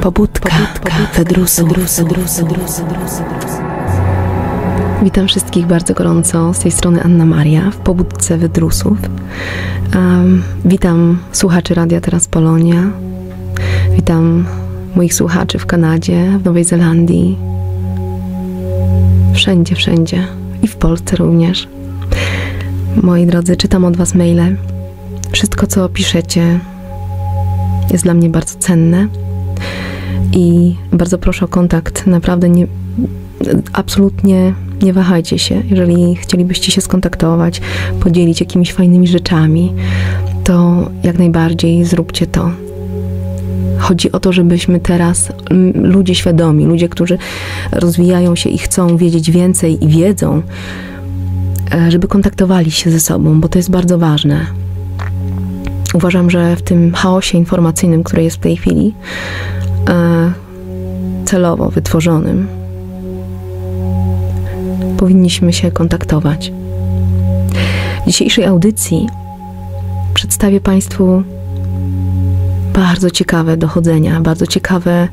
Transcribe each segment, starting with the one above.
Pobudka Wydrusów. Witam wszystkich bardzo gorąco. Z tej strony Anna Maria w Pobudce Wydrusów. Witam słuchaczy Radia Teraz Polonia. Witam moich słuchaczy w Kanadzie, w Nowej Zelandii. Wszędzie. I w Polsce również. Moi drodzy, czytam od was maile. Wszystko, co piszecie, jest dla mnie bardzo cenne. I bardzo proszę o kontakt. Naprawdę absolutnie nie wahajcie się. Jeżeli chcielibyście się skontaktować, podzielić jakimiś fajnymi rzeczami, to jak najbardziej zróbcie to. Chodzi o to, żebyśmy teraz, ludzie świadomi, ludzie, którzy rozwijają się i chcą wiedzieć więcej i wiedzą, żeby kontaktowali się ze sobą, bo to jest bardzo ważne. Uważam, że w tym chaosie informacyjnym, który jest w tej chwili, celowo wytworzonym, powinniśmy się kontaktować. W dzisiejszej audycji przedstawię Państwu bardzo ciekawe dochodzenia, bardzo ciekawe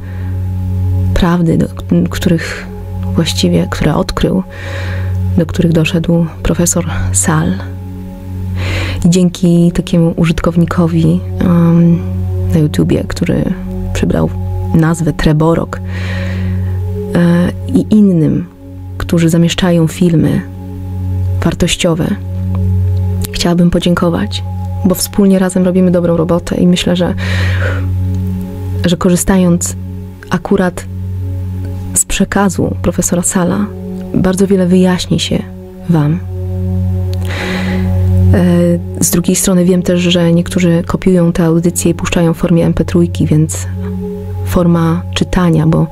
prawdy, które odkrył, do których doszedł profesor Sal. I dzięki takiemu użytkownikowi na YouTubie, który przybrał nazwę Treborok, i innym, którzy zamieszczają filmy wartościowe, chciałabym podziękować, bo wspólnie razem robimy dobrą robotę i myślę, że korzystając akurat z przekazu profesora Sala, bardzo wiele wyjaśni się wam. Z drugiej strony wiem też, że niektórzy kopiują te audycje i puszczają w formie MP3, więc forma czytania, bo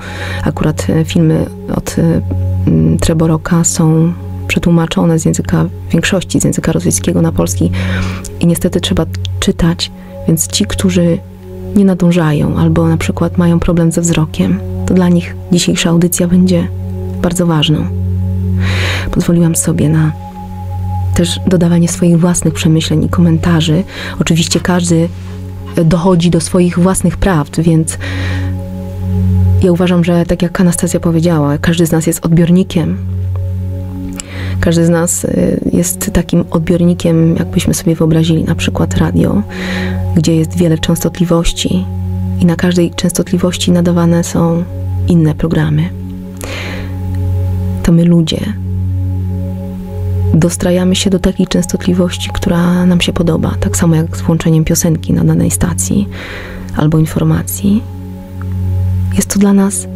akurat filmy od Treboroka są przetłumaczone z języka, w większości z języka rosyjskiego na polski i niestety trzeba czytać, więc ci, którzy nie nadążają albo na przykład mają problem ze wzrokiem, to dla nich dzisiejsza audycja będzie bardzo ważną. Pozwoliłam sobie na też dodawanie swoich własnych przemyśleń i komentarzy. Oczywiście każdy dochodzi do swoich własnych prawd, więc ja uważam, że tak jak Anastazja powiedziała, każdy z nas jest odbiornikiem. Każdy z nas jest takim odbiornikiem, jakbyśmy sobie wyobrazili na przykład radio, gdzie jest wiele częstotliwości i na każdej częstotliwości nadawane są inne programy. To my ludzie dostrajamy się do takiej częstotliwości, która nam się podoba, tak samo jak z włączeniem piosenki na danej stacji albo informacji. Jest to dla nas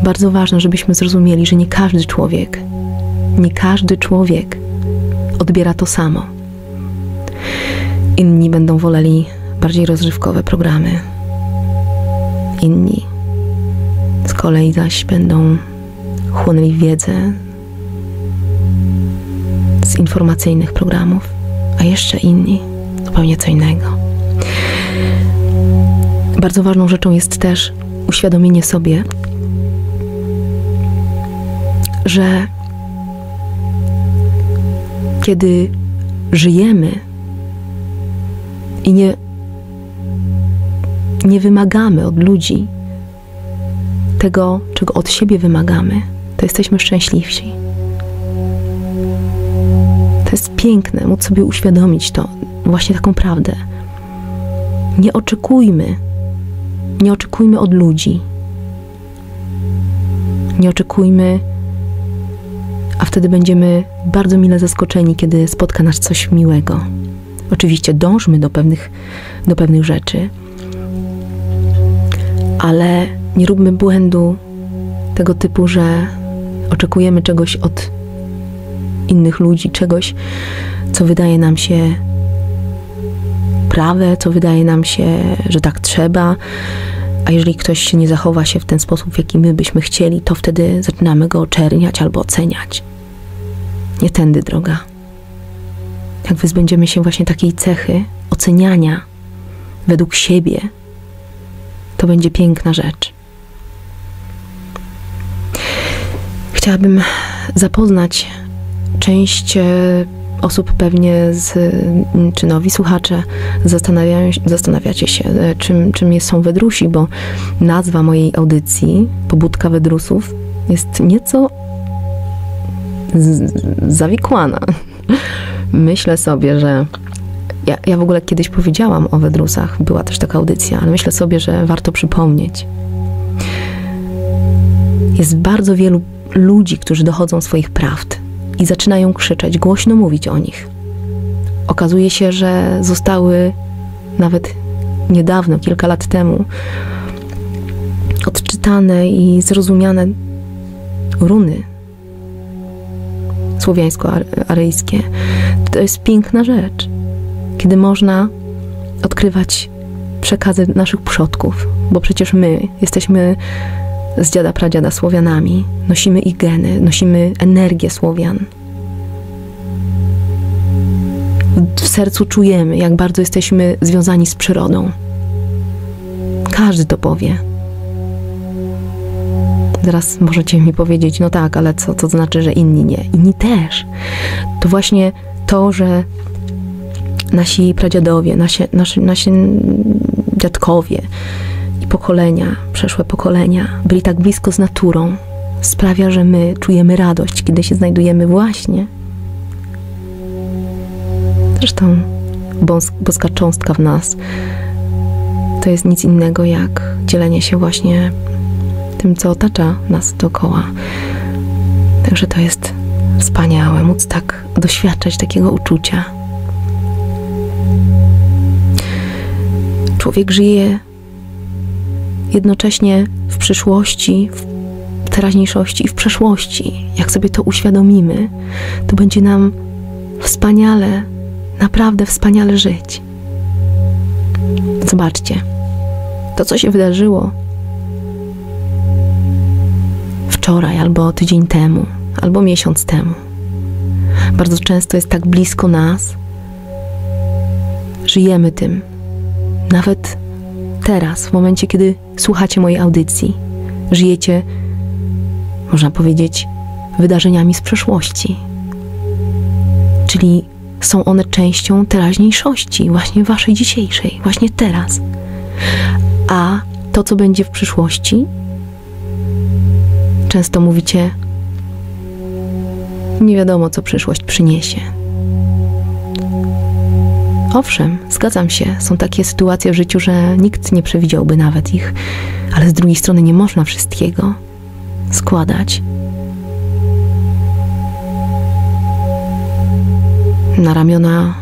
bardzo ważne, żebyśmy zrozumieli, że nie każdy człowiek odbiera to samo. Inni będą woleli bardziej rozrywkowe programy. Inni z kolei zaś będą chłonęli wiedzę z informacyjnych programów, a jeszcze inni zupełnie co innego. Bardzo ważną rzeczą jest też uświadomienie sobie, że kiedy żyjemy i nie wymagamy od ludzi tego, czego od siebie wymagamy, to jesteśmy szczęśliwsi. To jest piękne, móc sobie uświadomić to, właśnie taką prawdę. Nie oczekujmy od ludzi. Nie oczekujmy, a wtedy będziemy bardzo mile zaskoczeni, kiedy spotka nas coś miłego. Oczywiście dążmy do pewnych rzeczy, ale nie róbmy błędu tego typu, że oczekujemy czegoś od innych ludzi, czegoś, co wydaje nam się prawe, co wydaje nam się, że tak trzeba, a jeżeli ktoś nie zachowa się w ten sposób, w jaki my byśmy chcieli, to wtedy zaczynamy go oczerniać albo oceniać. Nie tędy droga. Jak wyzbędziemy się właśnie takiej cechy oceniania według siebie, to będzie piękna rzecz. Chciałabym zapoznać część osób pewnie, czy nowi słuchacze zastanawiacie się, czym są Wydrusi, bo nazwa mojej audycji, Pobudka Wydrusów, jest nieco zawikłana. Myślę sobie, że ja w ogóle kiedyś powiedziałam o Wydrusach, była też taka audycja, ale myślę sobie, że warto przypomnieć. Jest bardzo wielu ludzi, którzy dochodzą swoich prawd i zaczynają krzyczeć, głośno mówić o nich. Okazuje się, że zostały nawet niedawno, kilka lat temu, odczytane i zrozumiane runy słowiańsko-aryjskie. To jest piękna rzecz, kiedy można odkrywać przekazy naszych przodków, bo przecież my jesteśmy z dziada pradziada Słowianami, nosimy ich geny, nosimy energię Słowian. W sercu czujemy, jak bardzo jesteśmy związani z przyrodą. Każdy to powie. Zaraz możecie mi powiedzieć, no tak, ale co to znaczy, że inni nie? Inni też. To właśnie to, że nasi pradziadowie, nasi dziadkowie i pokolenia, przeszłe pokolenia byli tak blisko z naturą, sprawia, że my czujemy radość, kiedy się znajdujemy właśnie. Zresztą boska cząstka w nas to jest nic innego jak dzielenie się właśnie tym, co otacza nas dookoła. Także to jest wspaniałe, móc tak doświadczać takiego uczucia. Człowiek żyje jednocześnie w przyszłości, w teraźniejszości i w przeszłości. Jak sobie to uświadomimy, to będzie nam wspaniale, naprawdę wspaniale żyć. Zobaczcie, to, co się wydarzyło wczoraj, albo tydzień temu, albo miesiąc temu, bardzo często jest tak blisko nas, żyjemy tym. Nawet teraz, w momencie, kiedy słuchacie mojej audycji, żyjecie, można powiedzieć, wydarzeniami z przeszłości. Czyli są one częścią teraźniejszości, właśnie waszej dzisiejszej, właśnie teraz. A to, co będzie w przyszłości, często mówicie, nie wiadomo, co przyszłość przyniesie. Owszem, zgadzam się, są takie sytuacje w życiu, że nikt nie przewidziałby nawet ich, ale z drugiej strony nie można wszystkiego składać na ramiona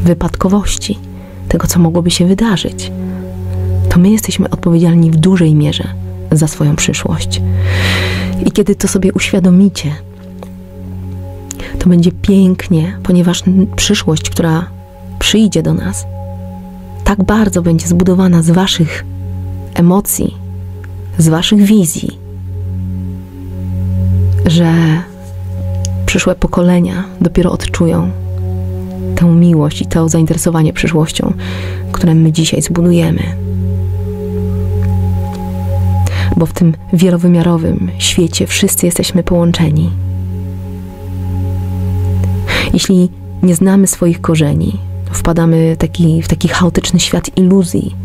wypadkowości, tego, co mogłoby się wydarzyć. To my jesteśmy odpowiedzialni w dużej mierze za swoją przyszłość. I kiedy to sobie uświadomicie, to będzie pięknie, ponieważ przyszłość, która przyjdzie do nas, tak bardzo będzie zbudowana z waszych emocji, z waszych wizji, że przyszłe pokolenia dopiero odczują tę miłość i to zainteresowanie przyszłością, które my dzisiaj zbudujemy. Bo w tym wielowymiarowym świecie wszyscy jesteśmy połączeni. Jeśli nie znamy swoich korzeni, wpadamy w taki chaotyczny świat iluzji,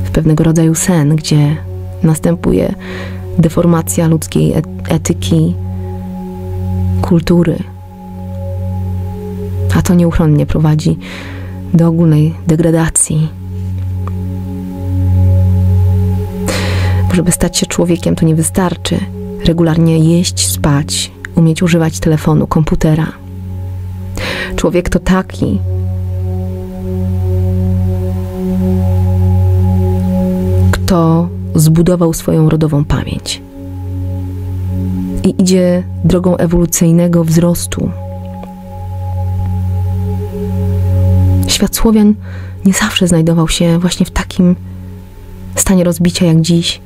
w pewnego rodzaju sen, gdzie następuje deformacja ludzkiej etyki, kultury. A to nieuchronnie prowadzi do ogólnej degradacji. Żeby stać się człowiekiem, to nie wystarczy regularnie jeść, spać, umieć używać telefonu, komputera. Człowiek to taki, kto zbudował swoją rodową pamięć i idzie drogą ewolucyjnego wzrostu. Świat Słowian nie zawsze znajdował się właśnie w takim stanie rozbicia jak dziś.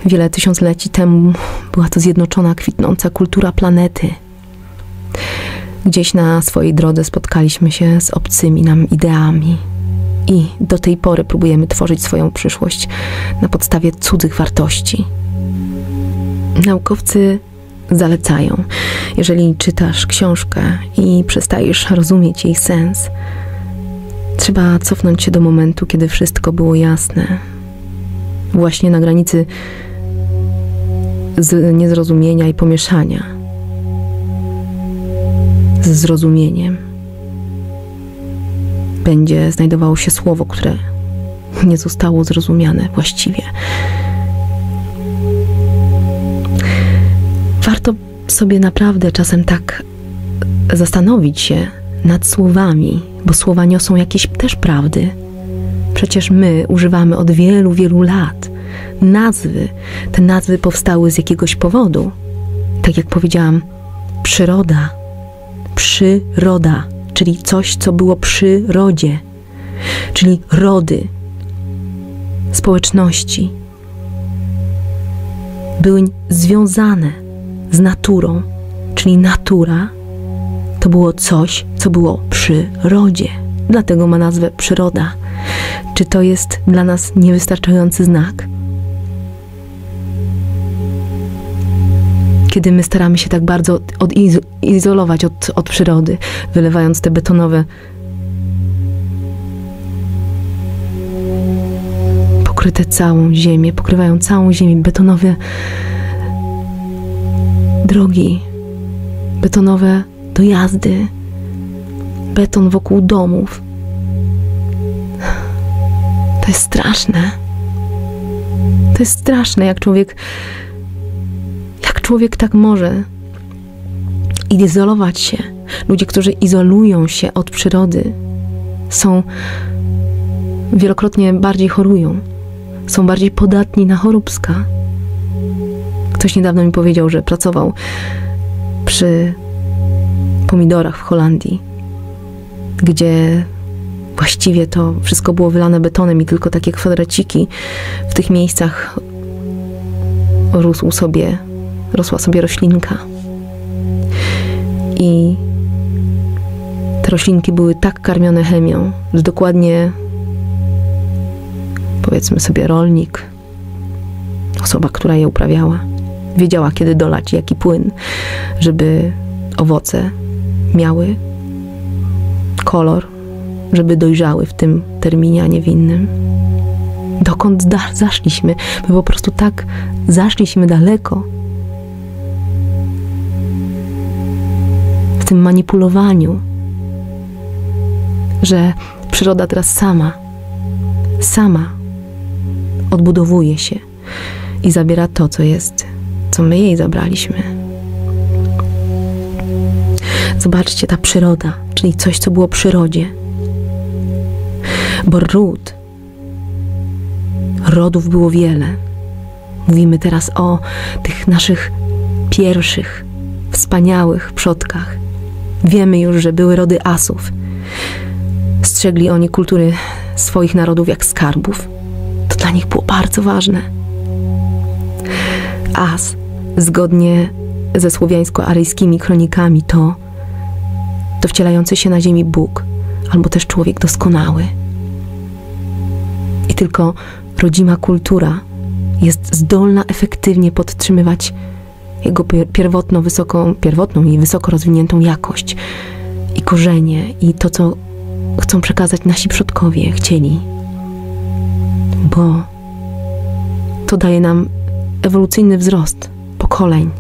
Wiele tysiącleci temu była to zjednoczona, kwitnąca kultura planety. Gdzieś na swojej drodze spotkaliśmy się z obcymi nam ideami i do tej pory próbujemy tworzyć swoją przyszłość na podstawie cudzych wartości. Naukowcy zalecają. Jeżeli czytasz książkę i przestajesz rozumieć jej sens, trzeba cofnąć się do momentu, kiedy wszystko było jasne. Właśnie na granicy niezrozumienia i pomieszania z zrozumieniem będzie znajdowało się słowo, które nie zostało zrozumiane właściwie. Warto sobie naprawdę czasem tak zastanowić się nad słowami, bo słowa niosą jakieś też prawdy. Przecież my używamy od wielu, wielu lat nazwy. Te nazwy powstały z jakiegoś powodu. Tak jak powiedziałam, przyroda. Przyroda, czyli coś, co było przy rodzie. Czyli rody, społeczności były związane z naturą. Czyli natura to było coś, co było przy rodzie. Dlatego ma nazwę przyroda. Czy to jest dla nas niewystarczający znak? Kiedy my staramy się tak bardzo izolować od przyrody, wylewając te betonowe pokrywają całą ziemię betonowe drogi, betonowe dojazdy, beton wokół domów. To jest straszne. To jest straszne, jak człowiek tak może izolować się. Ludzie, którzy izolują się od przyrody, są wielokrotnie bardziej chorują. Są bardziej podatni na choróbska. Ktoś niedawno mi powiedział, że pracował przy pomidorach w Holandii, gdzie właściwie to wszystko było wylane betonem i tylko takie kwadraciki w tych miejscach rosła sobie roślinka. I te roślinki były tak karmione chemią, że dokładnie, powiedzmy sobie, rolnik, osoba, która je uprawiała, wiedziała, kiedy dolać jaki płyn, żeby owoce miały kolor, żeby dojrzały w tym terminie, a nie w innym. Dokąd zaszliśmy? My po prostu tak zaszliśmy daleko w tym manipulowaniu, że przyroda teraz sama odbudowuje się i zabiera to, co my jej zabraliśmy. Zobaczcie, ta przyroda, czyli coś, co było przy rodzie. Bo rodów było wiele. Mówimy teraz o tych naszych pierwszych, wspaniałych przodkach. Wiemy już, że były rody asów. Strzegli oni kultury swoich narodów jak skarbów. To dla nich było bardzo ważne. As, zgodnie ze słowiańsko-aryjskimi kronikami, to wcielający się na ziemi Bóg, albo też człowiek doskonały. I tylko rodzima kultura jest zdolna efektywnie podtrzymywać jego pierwotną i wysoko rozwiniętą jakość i korzenie i to, co chcą przekazać nasi przodkowie, chcieli. Bo to daje nam ewolucyjny wzrost pokoleń.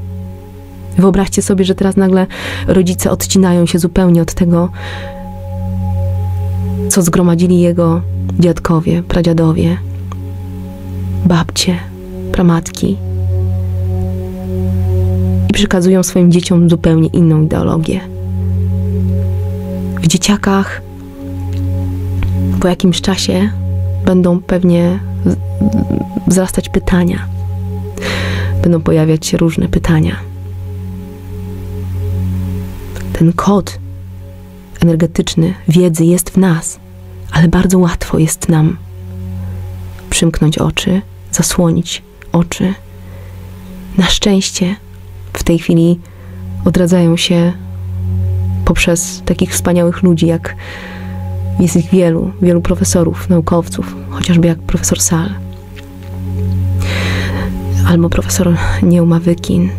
Wyobraźcie sobie, że teraz nagle rodzice odcinają się zupełnie od tego, co zgromadzili jego dziadkowie, pradziadowie, babcie, pramatki i przekazują swoim dzieciom zupełnie inną ideologię. W dzieciakach po jakimś czasie będą pewnie wzrastać pytania. Będą pojawiać się różne pytania. Ten kod energetyczny wiedzy jest w nas, ale bardzo łatwo jest nam przymknąć oczy, zasłonić oczy. Na szczęście w tej chwili odradzają się poprzez takich wspaniałych ludzi, jak jest ich wielu profesorów, naukowców, chociażby jak profesor Sal albo profesor Nieumawykin.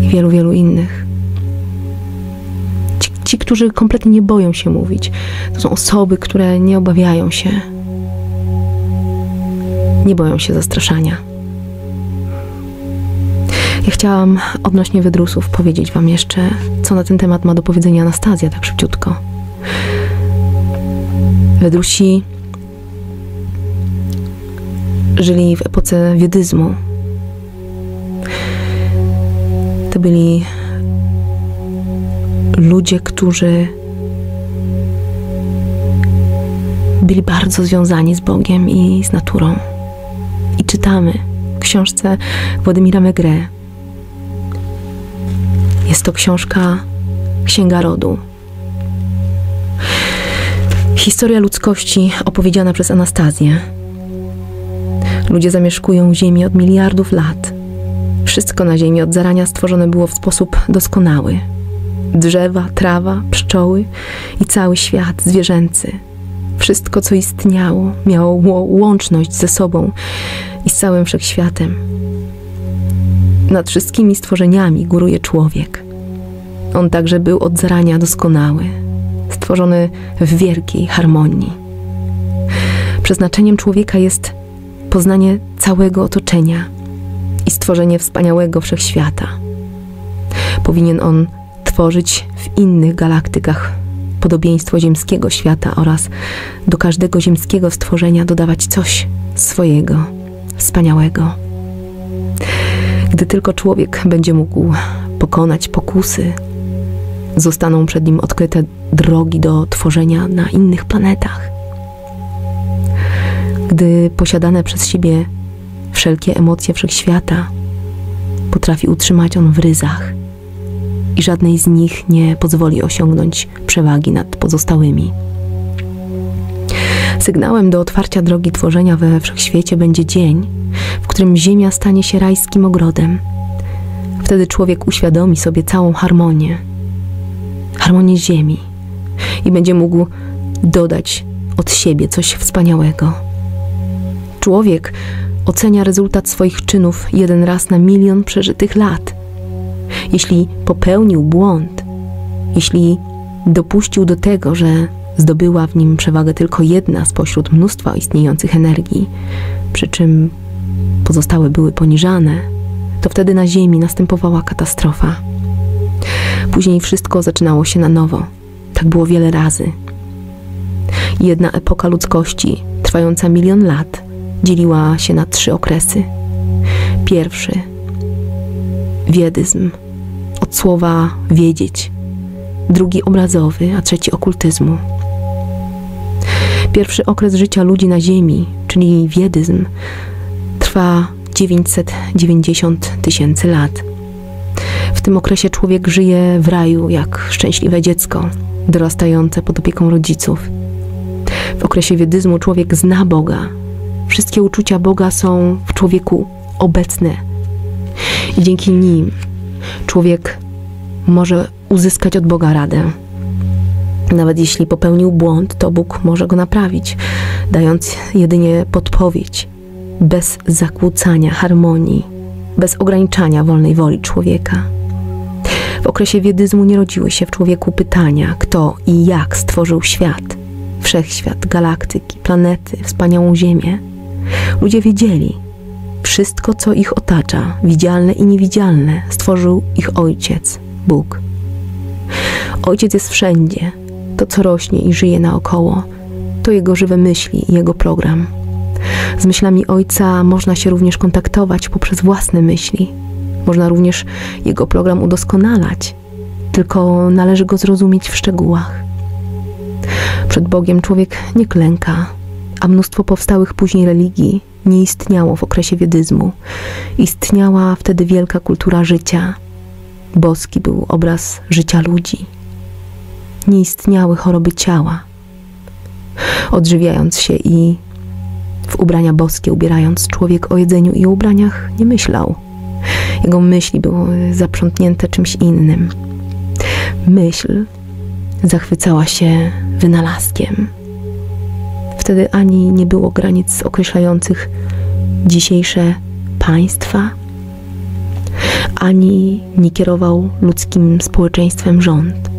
i wielu, wielu innych. Ci, którzy kompletnie nie boją się mówić, to są osoby, które nie obawiają się, nie boją się zastraszania. Ja chciałam odnośnie wydrusów powiedzieć wam jeszcze, co na ten temat ma do powiedzenia Anastazja, tak szybciutko. Wydrusi żyli w epoce wiedyzmu. To byli ludzie, którzy byli bardzo związani z Bogiem i z naturą. I czytamy w książce Władimira Maigret. Jest to Księga Rodu. Historia ludzkości opowiedziana przez Anastazję. Ludzie zamieszkują ziemię od miliardów lat. Wszystko na ziemi od zarania stworzone było w sposób doskonały. Drzewa, trawa, pszczoły i cały świat zwierzęcy. Wszystko, co istniało, miało łączność ze sobą i z całym wszechświatem. Nad wszystkimi stworzeniami góruje człowiek. On także był od zarania doskonały, stworzony w wielkiej harmonii. Przeznaczeniem człowieka jest poznanie całego otoczenia i stworzenie wspaniałego wszechświata. Powinien on tworzyć w innych galaktykach podobieństwo ziemskiego świata oraz do każdego ziemskiego stworzenia dodawać coś swojego, wspaniałego. Gdy tylko człowiek będzie mógł pokonać pokusy, zostaną przed nim odkryte drogi do tworzenia na innych planetach. Gdy posiadane przez siebie wszelkie emocje wszechświata potrafi utrzymać on w ryzach i żadnej z nich nie pozwoli osiągnąć przewagi nad pozostałymi. Sygnałem do otwarcia drogi tworzenia we wszechświecie będzie dzień, w którym ziemia stanie się rajskim ogrodem. Wtedy człowiek uświadomi sobie całą harmonię ziemi i będzie mógł dodać od siebie coś wspaniałego. Człowiek ocenia rezultat swoich czynów 1 raz na 1 000 000 przeżytych lat. Jeśli popełnił błąd, jeśli dopuścił do tego, że zdobyła w nim przewagę tylko jedna spośród mnóstwa istniejących energii, przy czym pozostałe były poniżane, to wtedy na Ziemi następowała katastrofa. Później wszystko zaczynało się na nowo. Tak było wiele razy. Jedna epoka ludzkości, trwająca 1 000 000 lat, dzieliła się na 3 okresy. Pierwszy – wiedyzm, od słowa wiedzieć. Drugi – obrazowy, a trzeci – okultyzmu. Pierwszy okres życia ludzi na Ziemi, czyli wiedyzm, trwa 990 000 lat. W tym okresie człowiek żyje w raju jak szczęśliwe dziecko, dorastające pod opieką rodziców. W okresie wiedyzmu człowiek zna Boga. Wszystkie uczucia Boga są w człowieku obecne. I dzięki nim człowiek może uzyskać od Boga radę. Nawet jeśli popełnił błąd, to Bóg może go naprawić, dając jedynie podpowiedź, bez zakłócania harmonii, bez ograniczania wolnej woli człowieka. W okresie wiedyzmu nie rodziły się w człowieku pytania, kto i jak stworzył świat, wszechświat, galaktyki, planety, wspaniałą Ziemię. Ludzie wiedzieli, wszystko, co ich otacza, widzialne i niewidzialne, stworzył ich Ojciec, Bóg. Ojciec jest wszędzie. To, co rośnie i żyje naokoło, to Jego żywe myśli i Jego program. Z myślami Ojca można się również kontaktować poprzez własne myśli. Można również Jego program udoskonalać, tylko należy go zrozumieć w szczegółach. Przed Bogiem człowiek nie klęka, a mnóstwo powstałych później religii nie istniało w okresie wiedyzmu. Istniała wtedy wielka kultura życia. Boski był obraz życia ludzi. Nie istniały choroby ciała. Odżywiając się i w ubrania boskie ubierając, człowiek o jedzeniu i o ubraniach nie myślał. Jego myśli były zaprzątnięte czymś innym. Myśl zachwycała się wynalazkiem. Wtedy ani nie było granic określających dzisiejsze państwa, ani nie kierował ludzkim społeczeństwem rząd.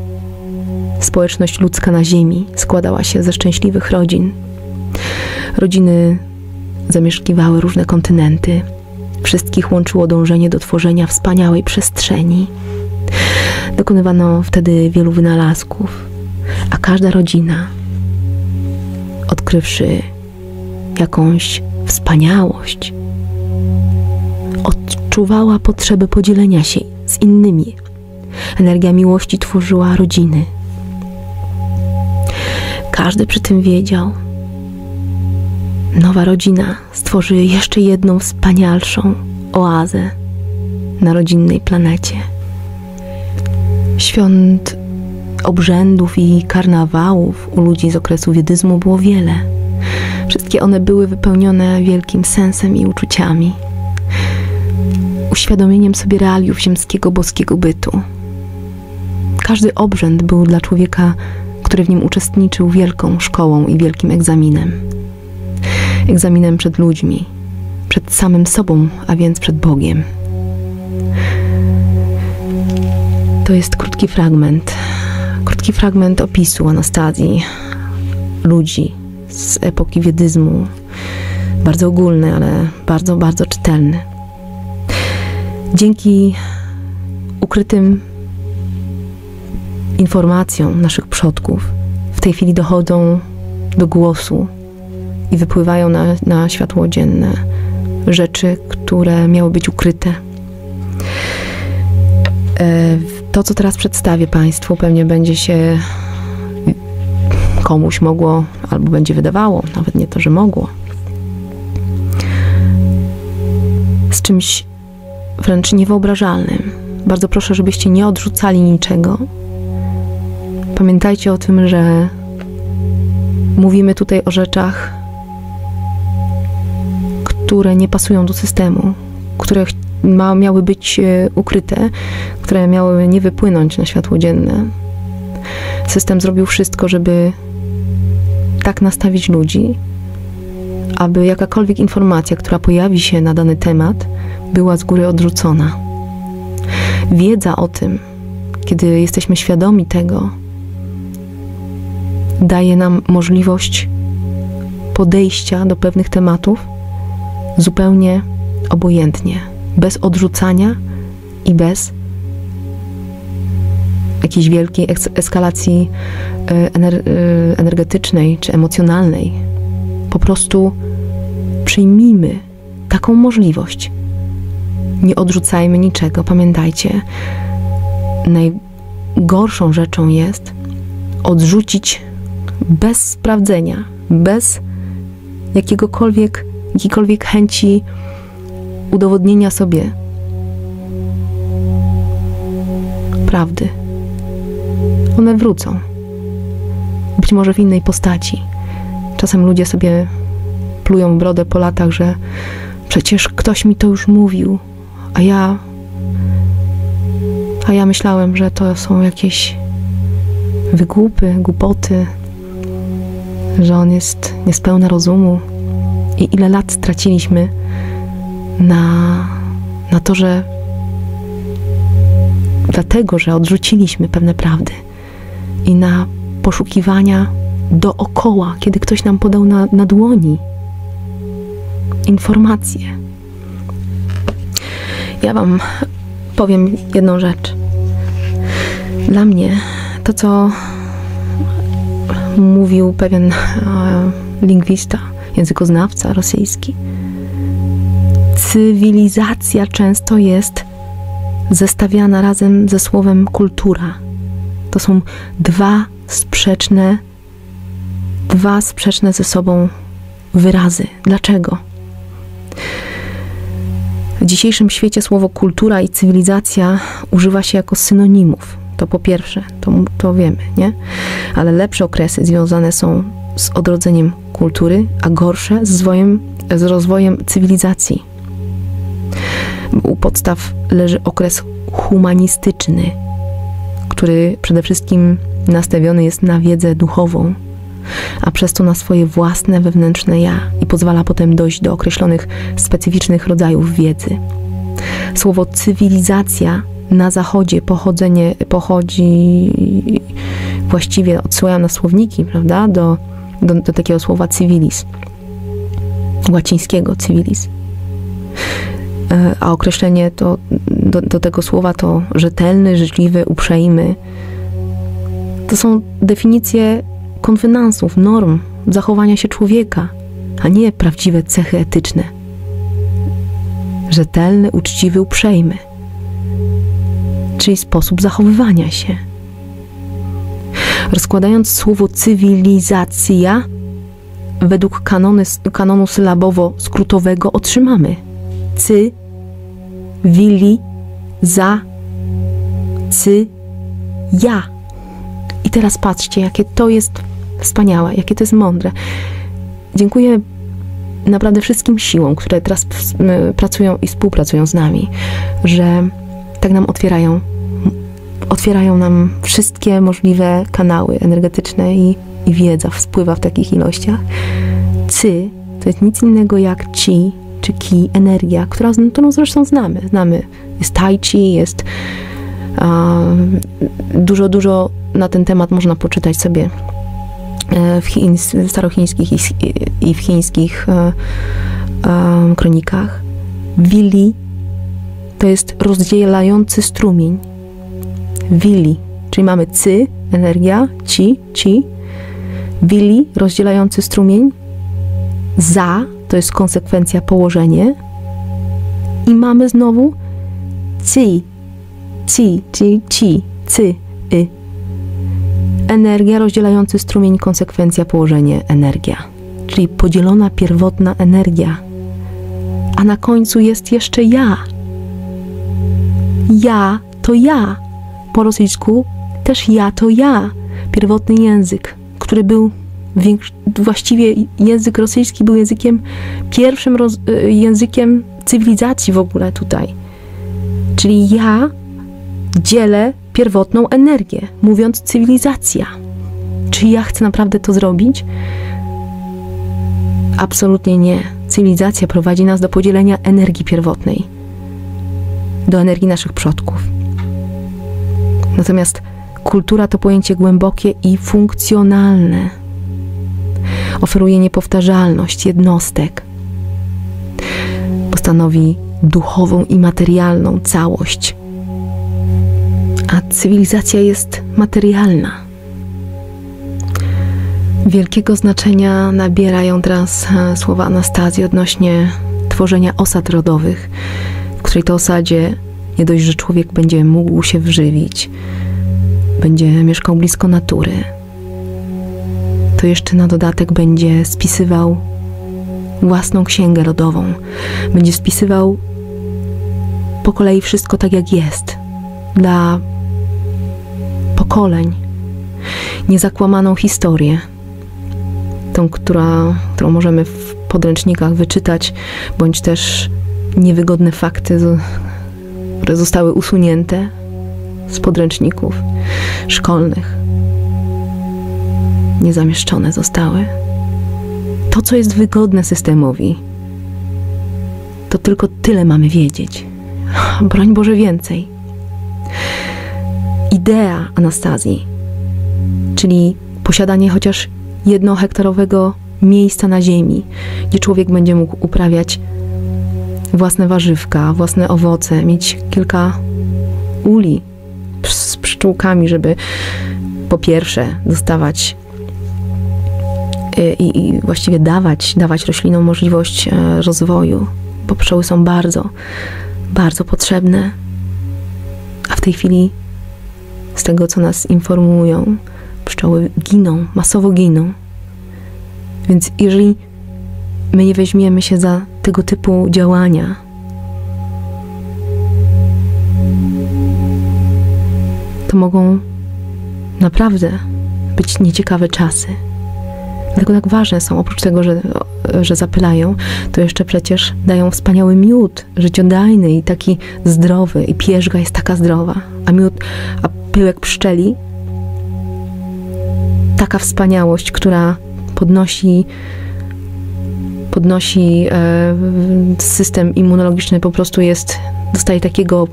Społeczność ludzka na ziemi składała się ze szczęśliwych rodzin. Rodziny zamieszkiwały różne kontynenty. Wszystkich łączyło dążenie do tworzenia wspaniałej przestrzeni. Dokonywano wtedy wielu wynalazków, a każda rodzina, odkrywszy jakąś wspaniałość, odczuwała potrzebę podzielenia się z innymi. Energia miłości tworzyła rodziny. Każdy przy tym wiedział, nowa rodzina stworzy jeszcze jedną wspanialszą oazę na rodzinnej planecie. Świąt, obrzędów i karnawałów u ludzi z okresu wiedyzmu było wiele. Wszystkie one były wypełnione wielkim sensem i uczuciami, uświadomieniem sobie realiów ziemskiego, boskiego bytu. Każdy obrzęd był dla człowieka, który w nim uczestniczył, wielką szkołą i wielkim egzaminem. Egzaminem przed ludźmi, przed samym sobą, a więc przed Bogiem. To jest krótki fragment opisu Anastazji, ludzi z epoki wiedyzmu. Bardzo ogólny, ale bardzo, bardzo czytelny. Dzięki ukrytym informacjom naszych przodków w tej chwili dochodzą do głosu i wypływają na światło dzienne rzeczy, które miały być ukryte. To, co teraz przedstawię Państwu, pewnie będzie się komuś mogło, albo będzie wydawało, nawet nie to, że mogło, z czymś wręcz niewyobrażalnym. Bardzo proszę, żebyście nie odrzucali niczego. Pamiętajcie o tym, że mówimy tutaj o rzeczach, które nie pasują do systemu, które miały być ukryte, które miały nie wypłynąć na światło dzienne. System zrobił wszystko, żeby tak nastawić ludzi, aby jakakolwiek informacja, która pojawi się na dany temat, była z góry odrzucona. Wiedza o tym, kiedy jesteśmy świadomi tego, daje nam możliwość podejścia do pewnych tematów zupełnie obojętnie, bez odrzucania i bez jakiejś wielkiej eskalacji energetycznej czy emocjonalnej. Po prostu przyjmijmy taką możliwość. Nie odrzucajmy niczego. Pamiętajcie, najgorszą rzeczą jest odrzucić bez sprawdzenia, bez jakiejkolwiek chęci udowodnienia sobie prawdy. One wrócą. Być może w innej postaci. Czasem ludzie sobie plują w brodę po latach, że przecież ktoś mi to już mówił, a ja myślałem, że to są jakieś wygłupy, głupoty, że on jest niespełna rozumu. I ile lat straciliśmy na to, że dlatego, że odrzuciliśmy pewne prawdy i na poszukiwania dookoła, kiedy ktoś nam podał na dłoni informacje. Ja wam powiem jedną rzecz. Dla mnie to, co mówił pewien lingwista, językoznawca rosyjski, cywilizacja często jest zestawiana razem ze słowem kultura. To są dwa sprzeczne ze sobą wyrazy. Dlaczego? W dzisiejszym świecie słowo kultura i cywilizacja używa się jako synonimów. To po pierwsze, to wiemy, nie? Ale lepsze okresy związane są z odrodzeniem kultury, a gorsze z rozwojem cywilizacji. U podstaw leży okres humanistyczny, który przede wszystkim nastawiony jest na wiedzę duchową, a przez to na swoje własne wewnętrzne ja i pozwala potem dojść do określonych specyficznych rodzajów wiedzy. Słowo cywilizacja na zachodzie pochodzi właściwie, odsyłają na słowniki, prawda, do takiego słowa civilis, łacińskiego civilis. A określenie do tego słowa to rzetelny, życzliwy, uprzejmy. To są definicje konwenansów, norm zachowania się człowieka, a nie prawdziwe cechy etyczne. Rzetelny, uczciwy, uprzejmy. Czyli sposób zachowywania się. Rozkładając słowo cywilizacja według kanonu sylabowo-skrótowego otrzymamy cy, wili, za, cy, ja. I teraz patrzcie, jakie to jest wspaniałe, jakie to jest mądre. Dziękuję naprawdę wszystkim siłom, które teraz pracują i współpracują z nami, że tak nam otwierają nam wszystkie możliwe kanały energetyczne i wiedza spływa w takich ilościach. Cy to jest nic innego jak chi, czy ki, energia, którą zresztą znamy. Jest tai chi, jest dużo na ten temat można poczytać sobie w starochińskich i w chińskich kronikach. Wili to jest rozdzielający strumień. Wili, czyli mamy cy, energia, chi, wili, rozdzielający strumień, za, to jest konsekwencja, położenie, i mamy znowu ci, energia, rozdzielający strumień, konsekwencja, położenie, energia, czyli podzielona pierwotna energia, a na końcu jest jeszcze ja. Ja to ja. Po rosyjsku też ja to ja. Pierwotny język, który był właściwie język rosyjski był pierwszym językiem cywilizacji w ogóle tutaj. Czyli ja dzielę pierwotną energię, mówiąc cywilizacja. Czy ja chcę naprawdę to zrobić? Absolutnie nie. Cywilizacja prowadzi nas do podzielenia energii pierwotnej, do energii naszych przodków. Natomiast kultura to pojęcie głębokie i funkcjonalne. Oferuje niepowtarzalność jednostek, bo stanowi duchową i materialną całość. A cywilizacja jest materialna. Wielkiego znaczenia nabierają teraz słowa Anastazji odnośnie tworzenia osad rodowych, w której to osadzie nie dość, że człowiek będzie mógł się wżywić, będzie mieszkał blisko natury, to jeszcze na dodatek będzie spisywał własną księgę rodową. Będzie spisywał po kolei wszystko tak, jak jest, dla pokoleń. Niezakłamaną historię, tą, którą możemy w podręcznikach wyczytać, bądź też niewygodne fakty, które zostały usunięte z podręczników szkolnych. Niezamieszczone zostały. To, co jest wygodne systemowi, to tylko tyle mamy wiedzieć. Broń Boże więcej. Idea Anastazji, czyli posiadanie chociaż 1-hektarowego miejsca na ziemi, gdzie człowiek będzie mógł uprawiać własne warzywka, własne owoce, mieć kilka uli z pszczółkami, żeby po pierwsze dostawać i właściwie dawać roślinom możliwość rozwoju, bo pszczoły są bardzo, bardzo potrzebne. A w tej chwili, z tego co nas informują, pszczoły giną, masowo giną. Więc jeżeli my nie weźmiemy się za tego typu działania, to mogą naprawdę być nieciekawe czasy. Dlatego tak ważne są, oprócz tego, że zapylają, to jeszcze przecież dają wspaniały miód, życiodajny i taki zdrowy, i pierzga jest taka zdrowa, a pyłek pszczeli, taka wspaniałość, która podnosi system immunologiczny, po prostu jest dostaje takiego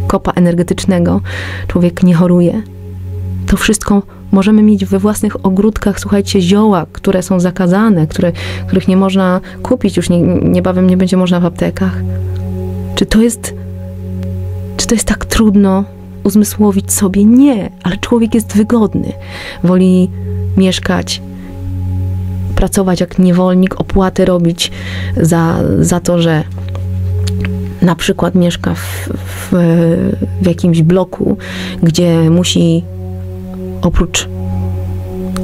kopa energetycznego, człowiek nie choruje. To wszystko możemy mieć we własnych ogródkach, słuchajcie, zioła, które są zakazane, których nie można kupić, już niebawem nie będzie można w aptekach. Czy to jest tak trudno uzmysłowić sobie? Nie, ale człowiek jest wygodny. Woli mieszkać, pracować jak niewolnik, opłaty robić za to, że na przykład mieszka w jakimś bloku, gdzie musi oprócz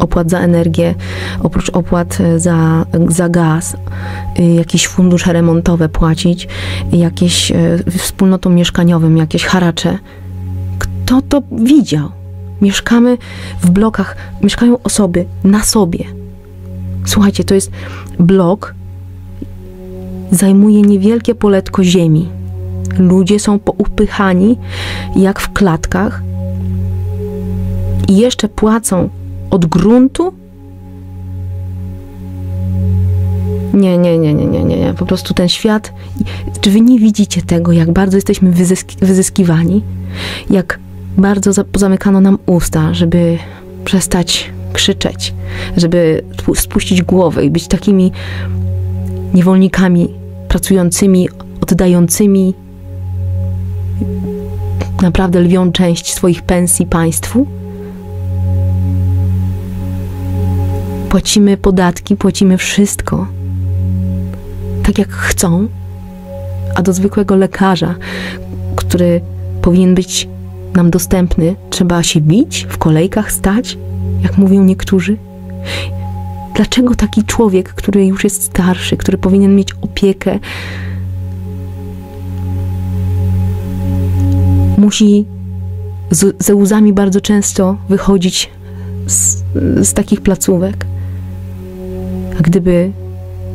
opłat za energię, oprócz opłat za gaz, jakieś fundusze remontowe płacić, jakieś wspólnotom mieszkaniowym, jakieś haracze. Kto to widział? Mieszkamy w blokach, mieszkają osoby na sobie. Słuchajcie, to jest blok, zajmuje niewielkie poletko ziemi. Ludzie są poupychani jak w klatkach i jeszcze płacą od gruntu? Nie. Po prostu ten świat... Czy wy nie widzicie tego, jak bardzo jesteśmy wyzyskiwani? Jak bardzo zamykano nam usta, żeby przestać krzyczeć, żeby spuścić głowę i być takimi niewolnikami, pracującymi, oddającymi naprawdę lwią część swoich pensji państwu? Płacimy podatki, płacimy wszystko, tak jak chcą, a do zwykłego lekarza, który powinien być nam dostępny, trzeba się bić, w kolejkach stać, jak mówią niektórzy. Dlaczego taki człowiek, który już jest starszy, który powinien mieć opiekę, musi ze łzami bardzo często wychodzić z takich placówek? A gdyby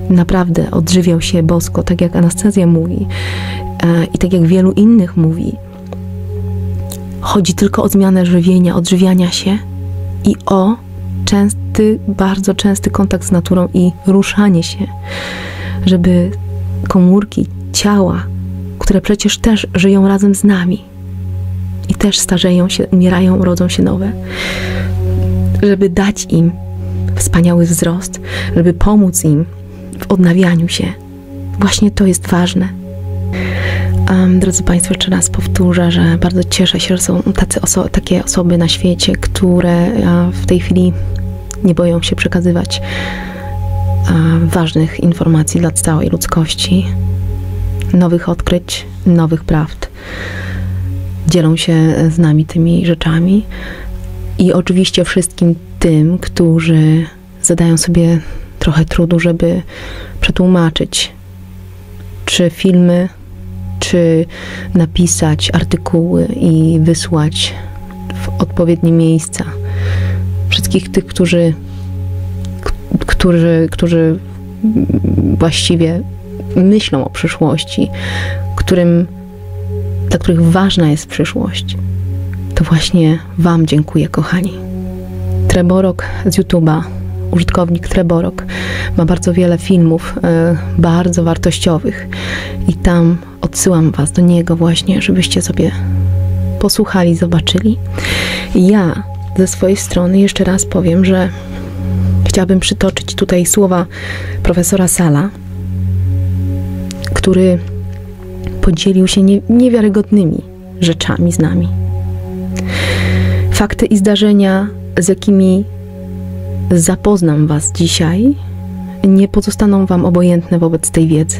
naprawdę odżywiał się bosko, tak jak Anastazja mówi i tak jak wielu innych mówi, chodzi tylko o zmianę żywienia, odżywiania się i o bardzo częsty kontakt z naturą i ruszanie się, żeby komórki ciała, które przecież też żyją razem z nami i też starzeją się, umierają, rodzą się nowe, żeby dać im wspaniały wzrost, żeby pomóc im w odnawianiu się. Właśnie to jest ważne. Drodzy Państwo, jeszcze raz powtórzę, że bardzo cieszę się, że są takie osoby na świecie, które w tej chwili nie boją się przekazywać ważnych informacji dla całej ludzkości, nowych odkryć, nowych prawd. Dzielą się z nami tymi rzeczami i oczywiście wszystkim tym, którzy zadają sobie trochę trudu, żeby przetłumaczyć czy filmy, czy napisać artykuły i wysłać w odpowiednie miejsca. Wszystkich tych, którzy właściwie myślą o przyszłości, dla których ważna jest przyszłość. To właśnie wam dziękuję, kochani. Treborok z YouTube'a, użytkownik Treborok, ma bardzo wiele filmów bardzo wartościowych i tam odsyłam was do niego właśnie, żebyście sobie posłuchali, zobaczyli. Ja ze swojej strony jeszcze raz powiem, że chciałabym przytoczyć tutaj słowa profesora Sala, który podzielił się niewiarygodnymi rzeczami z nami. Fakty i zdarzenia, z jakimi zapoznam was dzisiaj, nie pozostaną wam obojętne wobec tej wiedzy.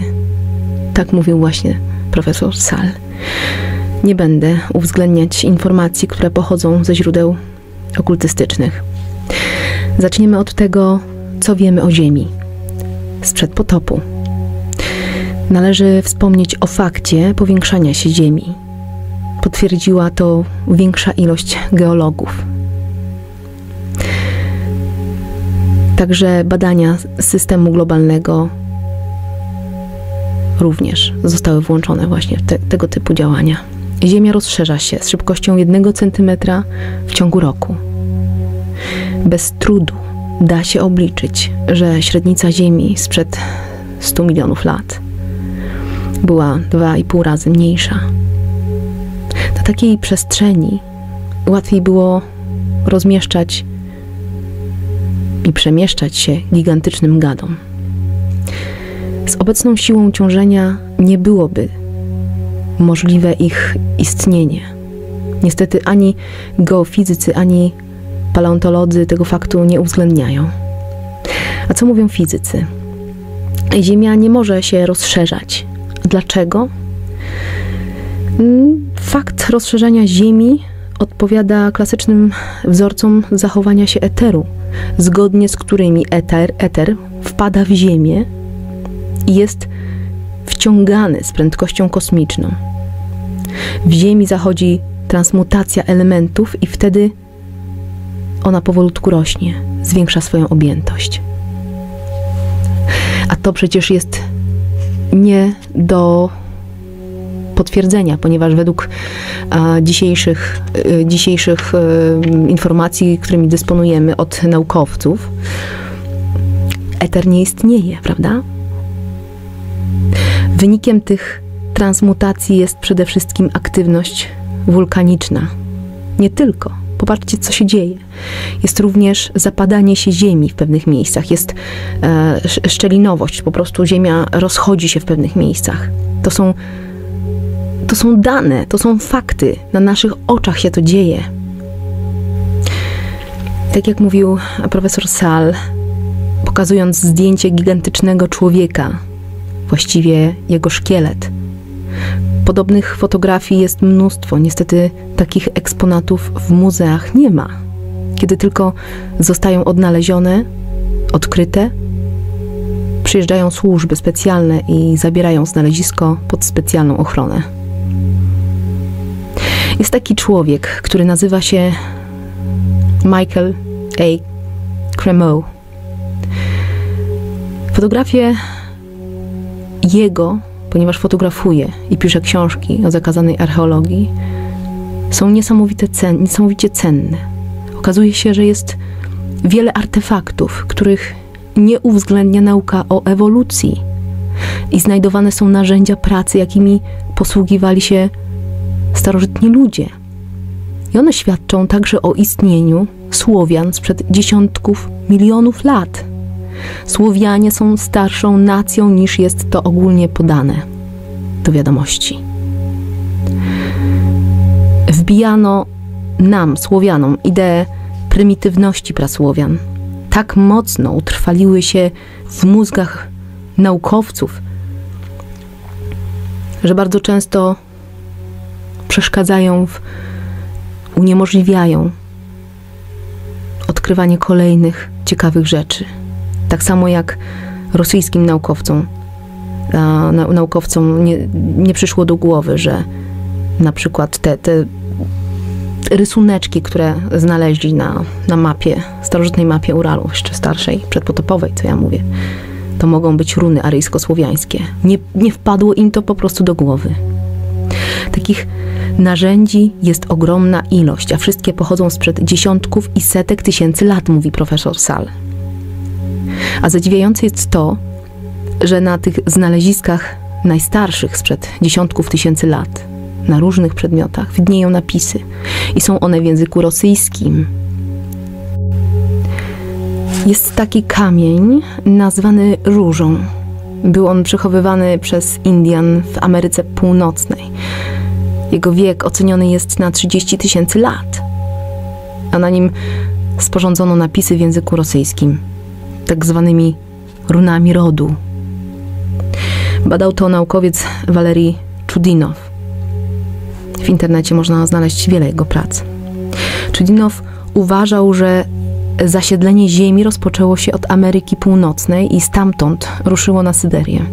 Tak mówił właśnie profesor Sal. Nie będę uwzględniać informacji, które pochodzą ze źródeł okultystycznych. Zaczniemy od tego, co wiemy o Ziemi sprzed potopu. Należy wspomnieć o fakcie powiększania się Ziemi. Potwierdziła to większa ilość geologów. Także badania systemu globalnego również zostały włączone właśnie w tego typu działania. Ziemia rozszerza się z szybkością 1 centymetra w ciągu roku. Bez trudu da się obliczyć, że średnica Ziemi sprzed 100 milionów lat była 2,5 razy mniejsza. Na takiej przestrzeni łatwiej było rozmieszczać i przemieszczać się gigantycznym gadom. Z obecną siłą ciążenia nie byłoby możliwe ich istnienie. Niestety ani geofizycy, ani paleontolodzy tego faktu nie uwzględniają. A co mówią fizycy? Ziemia nie może się rozszerzać. Dlaczego? Fakt rozszerzania Ziemi odpowiada klasycznym wzorcom zachowania się eteru, zgodnie z którymi eter wpada w Ziemię i jest wciągany z prędkością kosmiczną. W Ziemi zachodzi transmutacja elementów i wtedy ona powolutku rośnie, zwiększa swoją objętość. A to przecież jest nie do potwierdzenia, ponieważ według dzisiejszych informacji, którymi dysponujemy od naukowców, eter nie istnieje, prawda? Wynikiem tych transmutacji jest przede wszystkim aktywność wulkaniczna. Nie tylko. Popatrzcie, co się dzieje. Jest również zapadanie się ziemi w pewnych miejscach. Jest szczelinowość. Po prostu ziemia rozchodzi się w pewnych miejscach. To są dane, to są fakty. Na naszych oczach się to dzieje. Tak jak mówił profesor Sal, pokazując zdjęcie gigantycznego człowieka, właściwie jego szkielet. Podobnych fotografii jest mnóstwo. Niestety takich eksponatów w muzeach nie ma. Kiedy tylko zostają odnalezione, odkryte, przyjeżdżają służby specjalne i zabierają znalezisko pod specjalną ochronę. Jest taki człowiek, który nazywa się Michael A. Cremo. Fotografie jego, ponieważ fotografuje i pisze książki o zakazanej archeologii, są niesamowicie cenne. Okazuje się, że jest wiele artefaktów, których nie uwzględnia nauka o ewolucji i znajdowane są narzędzia pracy, jakimi posługiwali się starożytni ludzie. I one świadczą także o istnieniu Słowian sprzed dziesiątków milionów lat. Słowianie są starszą nacją, niż jest to ogólnie podane do wiadomości. Wbijano nam, Słowianom, ideę prymitywności prasłowian. Tak mocno utrwaliły się w mózgach naukowców, że bardzo często przeszkadzają, uniemożliwiają odkrywanie kolejnych ciekawych rzeczy. Tak samo jak rosyjskim naukowcom nie przyszło do głowy, że na przykład te rysuneczki, które znaleźli na mapie, starożytnej mapie Uralu, jeszcze starszej, przedpotopowej, co ja mówię, to mogą być runy aryjsko-słowiańskie. Nie wpadło im to po prostu do głowy. Takich narzędzi jest ogromna ilość, a wszystkie pochodzą sprzed dziesiątków i setek tysięcy lat, mówi profesor Sal. A zadziwiające jest to, że na tych znaleziskach najstarszych sprzed dziesiątków tysięcy lat, na różnych przedmiotach, widnieją napisy i są one w języku rosyjskim. Jest taki kamień nazwany różą. Był on przechowywany przez Indian w Ameryce Północnej. Jego wiek oceniony jest na 30 tysięcy lat, a na nim sporządzono napisy w języku rosyjskim, tak zwanymi runami rodu. Badał to naukowiec Walerij Czudinow. W internecie można znaleźć wiele jego prac. Czudinow uważał, że zasiedlenie Ziemi rozpoczęło się od Ameryki Północnej i stamtąd ruszyło na Syberię.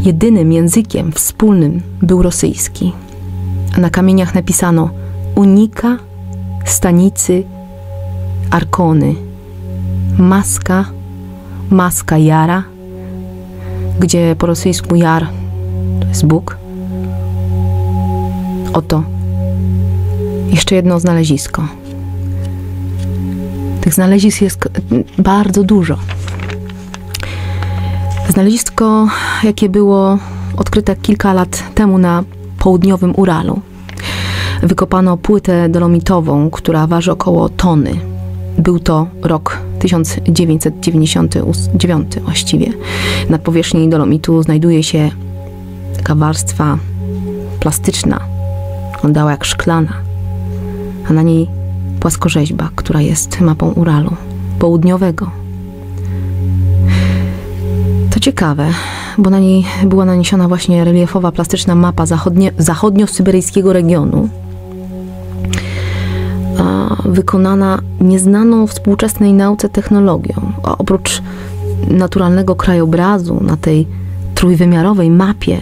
Jedynym językiem wspólnym był rosyjski. A na kamieniach napisano unika, stanicy, arkony, maska jara, gdzie po rosyjsku jar to jest Bóg. Oto jeszcze jedno znalezisko. Tych znalezisk jest bardzo dużo. Znalezisko, jakie było odkryte kilka lat temu na południowym Uralu. Wykopano płytę dolomitową, która waży około tony. Był to rok 1999 właściwie. Na powierzchni dolomitu znajduje się taka warstwa plastyczna, wyglądała jak szklana, a na niej płaskorzeźba, która jest mapą Uralu południowego. To ciekawe, bo na niej była naniesiona właśnie reliefowa, plastyczna mapa zachodnio-syberyjskiego regionu, wykonana nieznaną współczesnej nauce technologią. A oprócz naturalnego krajobrazu na tej trójwymiarowej mapie,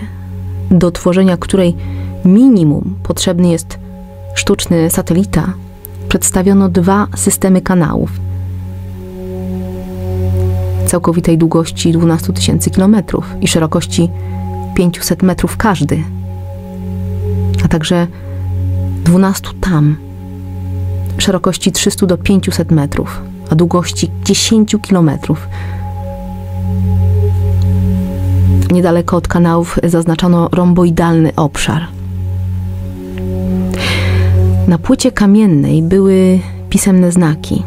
do tworzenia której minimum potrzebny jest sztuczny satelita, przedstawiono 2 systemy kanałów całkowitej długości 12 000 kilometrów i szerokości 500 metrów każdy, a także 12 tam szerokości 300 do 500 metrów, a długości 10 kilometrów. Niedaleko od kanałów zaznaczono romboidalny obszar. Na płycie kamiennej były pisemne znaki,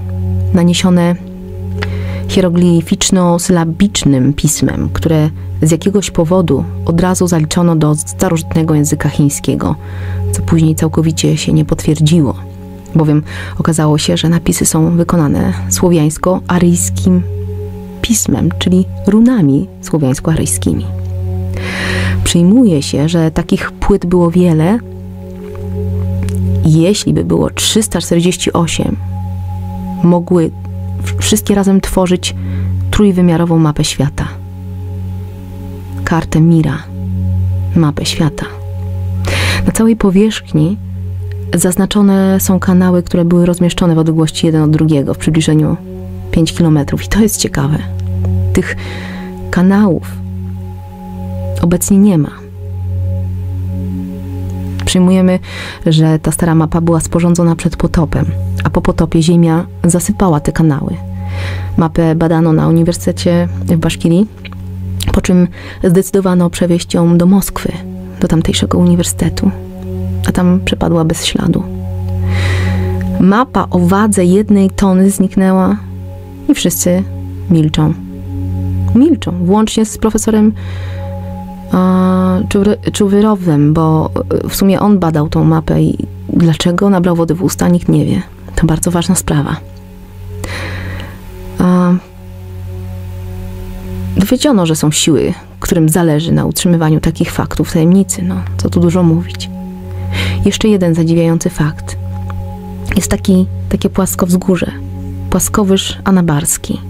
naniesione hieroglificzno-sylabicznym pismem, które z jakiegoś powodu od razu zaliczono do starożytnego języka chińskiego, co później całkowicie się nie potwierdziło, bowiem okazało się, że napisy są wykonane słowiańsko-aryjskim pismem, czyli runami słowiańsko-aryjskimi. Przyjmuje się, że takich płyt było wiele. Jeśli by było 348, mogły wszystkie razem tworzyć trójwymiarową mapę świata. Kartę Mira, mapę świata. Na całej powierzchni zaznaczone są kanały, które były rozmieszczone w odległości jeden od drugiego, w przybliżeniu 5 km. I to jest ciekawe. Tych kanałów obecnie nie ma. Przyjmujemy, że ta stara mapa była sporządzona przed potopem, a po potopie ziemia zasypała te kanały. Mapę badano na Uniwersytecie w Baszkirii, po czym zdecydowano przewieźć ją do Moskwy, do tamtejszego uniwersytetu, a tam przepadła bez śladu. Mapa o wadze 1 tony zniknęła i wszyscy milczą. Milczą, włącznie z profesorem Czuwyrowem, bo w sumie on badał tą mapę i dlaczego nabrał wody w usta, nikt nie wie. To bardzo ważna sprawa. Dowiedziono, że są siły, którym zależy na utrzymywaniu takich faktów w tajemnicy. No, co tu dużo mówić. Jeszcze jeden zadziwiający fakt. Jest takie płaskowzgórze. Płaskowyż Anabarski.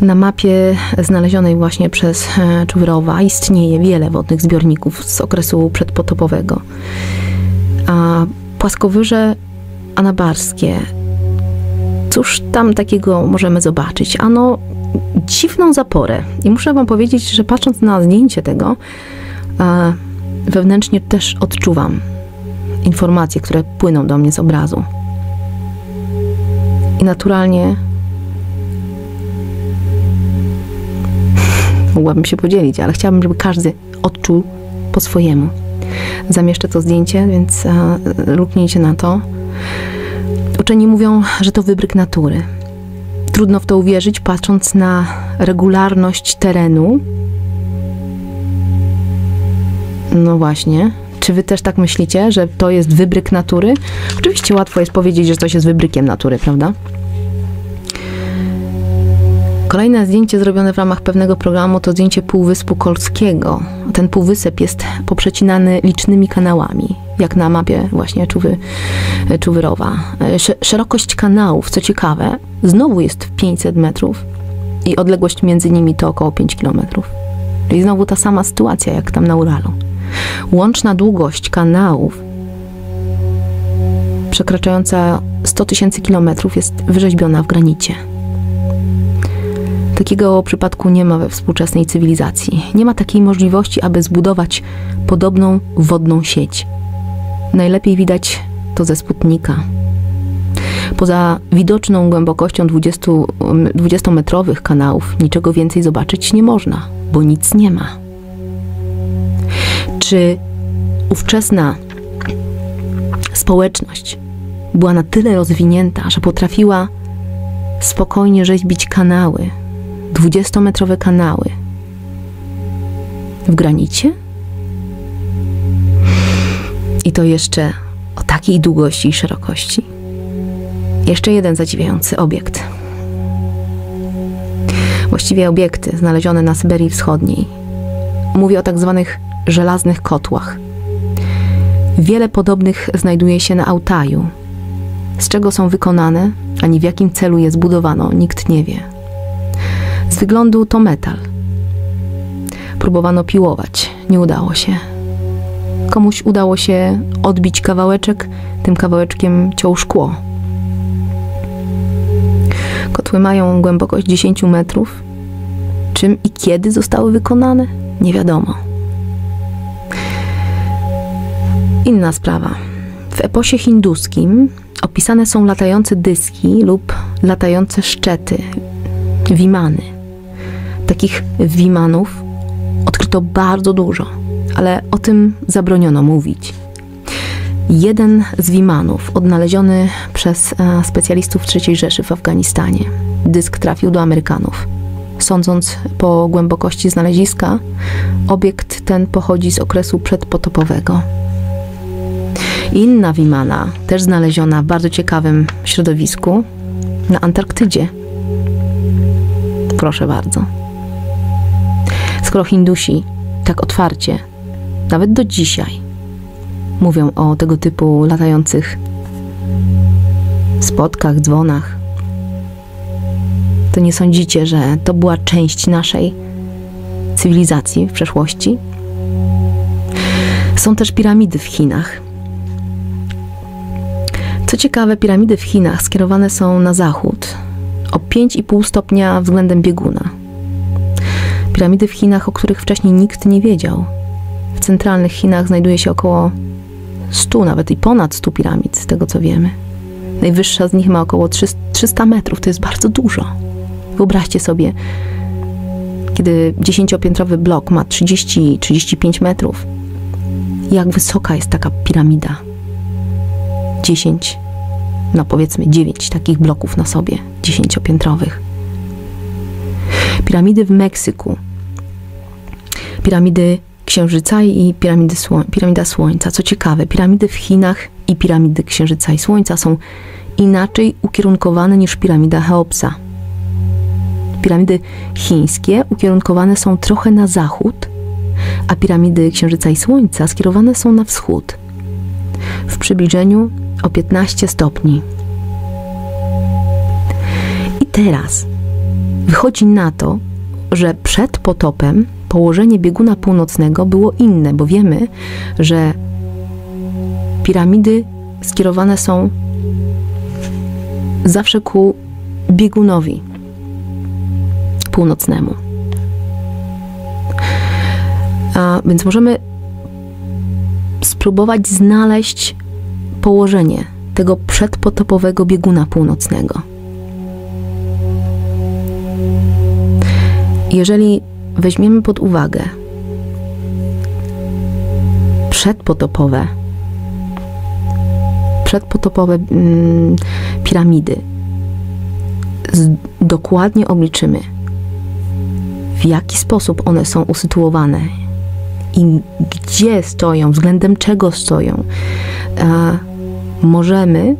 Na mapie znalezionej właśnie przez Czuwyrowa istnieje wiele wodnych zbiorników z okresu przedpotopowego. A płaskowyże anabarskie, cóż tam takiego możemy zobaczyć? Ano, dziwną zaporę. I muszę wam powiedzieć, że patrząc na zdjęcie tego, wewnętrznie też odczuwam informacje, które płyną do mnie z obrazu. I naturalnie mogłabym się podzielić, ale chciałabym, żeby każdy odczuł po swojemu. Zamieszczę to zdjęcie, więc luknijcie na to. Uczeni mówią, że to wybryk natury. Trudno w to uwierzyć, patrząc na regularność terenu. No właśnie. Czy wy też tak myślicie, że to jest wybryk natury? Oczywiście łatwo jest powiedzieć, że coś jest wybrykiem natury, prawda? Kolejne zdjęcie zrobione w ramach pewnego programu to zdjęcie Półwyspu Kolskiego. Ten półwysep jest poprzecinany licznymi kanałami, jak na mapie właśnie Czuwyrowa. Szerokość kanałów, co ciekawe, znowu jest 500 metrów i odległość między nimi to około 5 kilometrów. Czyli znowu ta sama sytuacja, jak tam na Uralu. Łączna długość kanałów przekraczająca 100 000 kilometrów jest wyrzeźbiona w granicie. Takiego przypadku nie ma we współczesnej cywilizacji. Nie ma takiej możliwości, aby zbudować podobną wodną sieć. Najlepiej widać to ze Sputnika. Poza widoczną głębokością 20-metrowych kanałów niczego więcej zobaczyć nie można, bo nic nie ma. Czy ówczesna społeczność była na tyle rozwinięta, że potrafiła spokojnie rzeźbić kanały, 20-metrowe kanały w granicie? I to jeszcze o takiej długości i szerokości. Jeszcze jeden zadziwiający obiekt. Właściwie obiekty znalezione na Syberii Wschodniej. Mówię o tak zwanych żelaznych kotłach. Wiele podobnych znajduje się na Altaju. Z czego są wykonane, ani w jakim celu je zbudowano, nikt nie wie. Z wyglądu to metal. Próbowano piłować, nie udało się. Komuś udało się odbić kawałeczek, tym kawałeczkiem ciął szkło. Kotły mają głębokość 10 metrów. Czym i kiedy zostały wykonane? Nie wiadomo. Inna sprawa. W eposie hinduskim opisane są latające dyski lub latające szczety, wimany. Takich wimanów odkryto bardzo dużo, ale o tym zabroniono mówić. Jeden z wimanów odnaleziony przez specjalistów III Rzeszy w Afganistanie. Dysk trafił do Amerykanów. Sądząc po głębokości znaleziska, obiekt ten pochodzi z okresu przedpotopowego. Inna wimana, też znaleziona w bardzo ciekawym środowisku, na Antarktydzie. Proszę bardzo. Skoro Hindusi tak otwarcie, nawet do dzisiaj, mówią o tego typu latających spotkach, dzwonach, to nie sądzicie, że to była część naszej cywilizacji w przeszłości? Są też piramidy w Chinach. Co ciekawe, piramidy w Chinach skierowane są na zachód o 5,5 stopnia względem bieguna. Piramidy w Chinach, o których wcześniej nikt nie wiedział. W centralnych Chinach znajduje się około 100, nawet i ponad 100 piramid, z tego co wiemy. Najwyższa z nich ma około 300 metrów, to jest bardzo dużo. Wyobraźcie sobie, kiedy 10-piętrowy blok ma 30-35 metrów, jak wysoka jest taka piramida. 10, no powiedzmy 9 takich bloków na sobie, 10-piętrowych. Piramidy w Meksyku, piramidy Księżyca i piramida Słońca. Co ciekawe, piramidy w Chinach i piramidy Księżyca i Słońca są inaczej ukierunkowane niż piramida Cheopsa. Piramidy chińskie ukierunkowane są trochę na zachód, a piramidy Księżyca i Słońca skierowane są na wschód, w przybliżeniu o 15 stopni. I teraz wychodzi na to, że przed potopem położenie bieguna północnego było inne, bo wiemy, że piramidy skierowane są zawsze ku biegunowi północnemu. A więc możemy spróbować znaleźć położenie tego przedpotopowego bieguna północnego. Jeżeli weźmiemy pod uwagę przedpotopowe piramidy, dokładnie obliczymy, w jaki sposób one są usytuowane i gdzie stoją, względem czego stoją, możemy,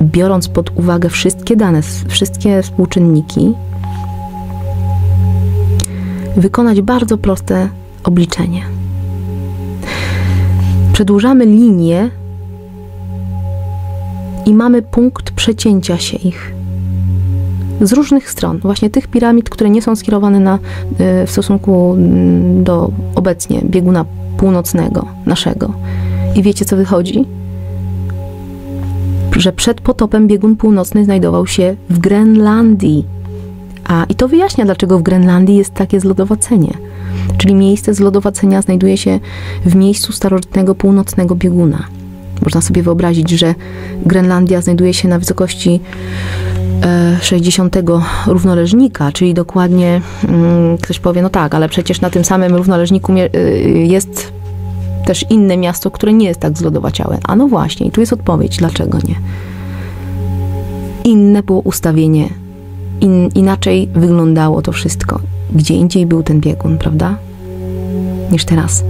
biorąc pod uwagę wszystkie dane, wszystkie współczynniki, wykonać bardzo proste obliczenie. Przedłużamy linię i mamy punkt przecięcia się ich z różnych stron. Właśnie tych piramid, które nie są skierowane w stosunku do obecnie bieguna północnego naszego. I wiecie, co wychodzi? Że przed potopem biegun północny znajdował się w Grenlandii. I to wyjaśnia, dlaczego w Grenlandii jest takie zlodowacenie. Czyli miejsce zlodowacenia znajduje się w miejscu starożytnego północnego bieguna. Można sobie wyobrazić, że Grenlandia znajduje się na wysokości 60 równoleżnika, czyli dokładnie, ktoś powie, no tak, ale przecież na tym samym równoleżniku jest też inne miasto, które nie jest tak zlodowaciałe. A no właśnie, i tu jest odpowiedź, dlaczego nie. Inne było ustawienie, inaczej wyglądało to wszystko. Gdzie indziej był ten biegun, prawda? Niż teraz.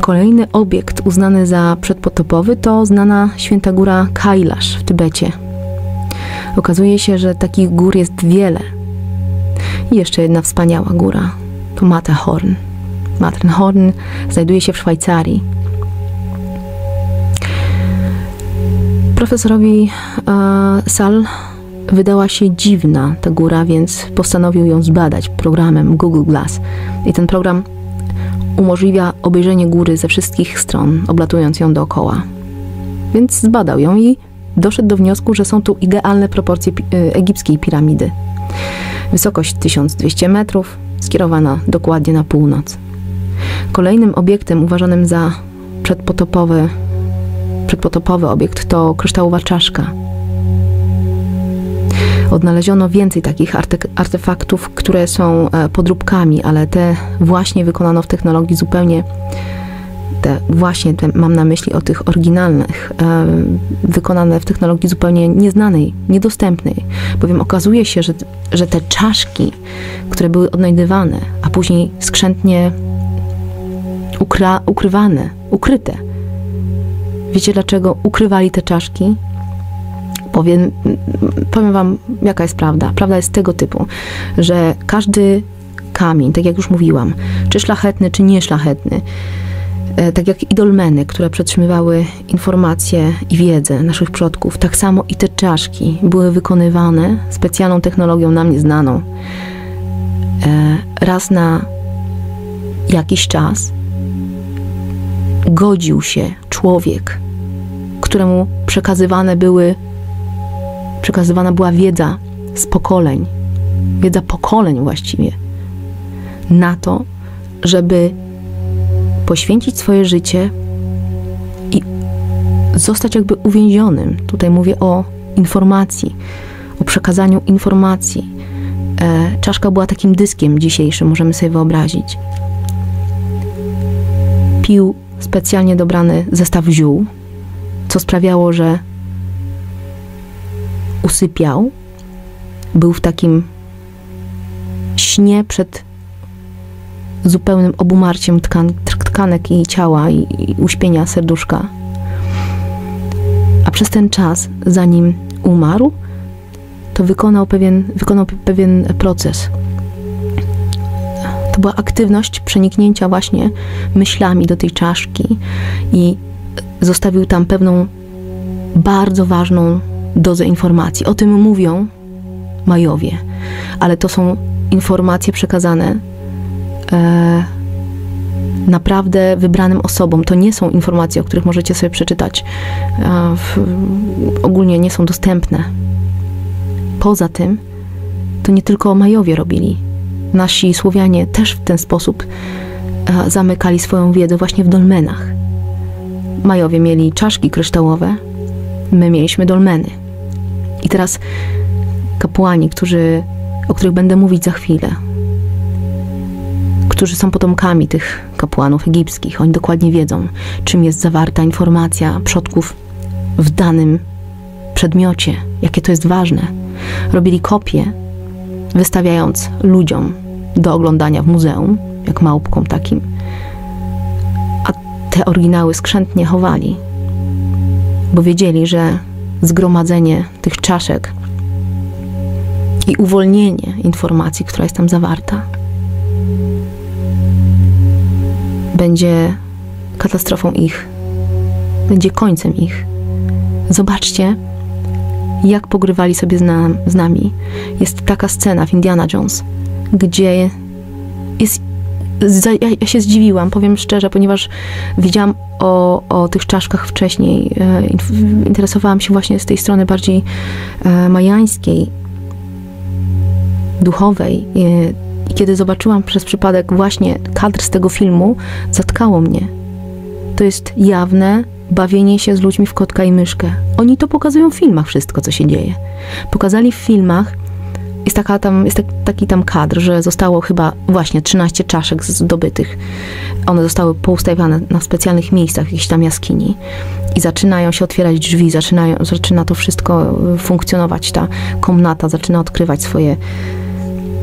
Kolejny obiekt uznany za przedpotopowy to znana święta góra Kailash w Tybecie. Okazuje się, że takich gór jest wiele. I jeszcze jedna wspaniała góra to Matterhorn. Matterhorn znajduje się w Szwajcarii. Profesorowi Sal wydała się dziwna ta góra, więc postanowił ją zbadać programem Google Glass. I ten program umożliwia obejrzenie góry ze wszystkich stron, oblatując ją dookoła. Więc zbadał ją i doszedł do wniosku, że są tu idealne proporcje egipskiej piramidy. Wysokość 1200 metrów, skierowana dokładnie na północ. Kolejnym obiektem uważanym za przedpotopowy obiekt to kryształowa czaszka. Odnaleziono więcej takich artefaktów, które są podróbkami, ale te właśnie wykonano w technologii zupełnie, mam na myśli o tych oryginalnych, wykonane w technologii zupełnie nieznanej, niedostępnej, bowiem okazuje się, że te czaszki, które były odnajdywane, a później skrzętnie ukryte. Wiecie, dlaczego ukrywali te czaszki? Powiem wam, jaka jest prawda. Prawda jest tego typu, że każdy kamień, tak jak już mówiłam, czy szlachetny, czy nieszlachetny, tak jak i dolmeny, które przetrzymywały informacje i wiedzę naszych przodków, tak samo i te czaszki były wykonywane specjalną technologią nam nieznaną. Raz na jakiś czas godził się człowiek, któremu przekazywana była wiedza z pokoleń, wiedza pokoleń właściwie, na to, żeby poświęcić swoje życie i zostać jakby uwięzionym. Tutaj mówię o informacji, o przekazaniu informacji. Czaszka była takim dyskiem dzisiejszym, możemy sobie wyobrazić. Pił specjalnie dobrany zestaw ziół, co sprawiało, że usypiał, był w takim śnie przed zupełnym obumarciem tkanek i ciała i uśpienia serduszka. A przez ten czas, zanim umarł, to wykonał pewien proces. To była aktywność przeniknięcia właśnie myślami do tej czaszki i zostawił tam pewną bardzo ważną dozę informacji. O tym mówią Majowie, ale to są informacje przekazane naprawdę wybranym osobom. To nie są informacje, o których możecie sobie przeczytać. Ogólnie nie są dostępne. Poza tym, to nie tylko Majowie robili. Nasi Słowianie też w ten sposób zamykali swoją wiedzę właśnie w dolmenach. Majowie mieli czaszki kryształowe, my mieliśmy dolmeny. I teraz kapłani, o których będę mówić za chwilę, którzy są potomkami tych kapłanów egipskich, oni dokładnie wiedzą, czym jest zawarta informacja przodków w danym przedmiocie, jakie to jest ważne. Robili kopie, wystawiając ludziom do oglądania w muzeum, jak małpkom takim, a te oryginały skrzętnie chowali, bo wiedzieli, że zgromadzenie tych czaszek i uwolnienie informacji, która jest tam zawarta, będzie katastrofą ich, będzie końcem ich. Zobaczcie, jak pogrywali sobie z nami. Jest taka scena w Indiana Jones, gdzie jest... Ja się zdziwiłam, powiem szczerze, ponieważ wiedziałam o tych czaszkach wcześniej. Interesowałam się właśnie z tej strony bardziej majańskiej, duchowej. I kiedy zobaczyłam przez przypadek właśnie kadr z tego filmu, zatkało mnie. To jest jawne bawienie się z ludźmi w kotka i myszkę. Oni to pokazują w filmach, wszystko, co się dzieje. Pokazali w filmach Jest taki tam kadr, że zostało chyba właśnie 13 czaszek zdobytych. One zostały poustawiane na specjalnych miejscach, w jakiejś tam jaskini i zaczynają się otwierać drzwi, zaczyna to wszystko funkcjonować, ta komnata zaczyna odkrywać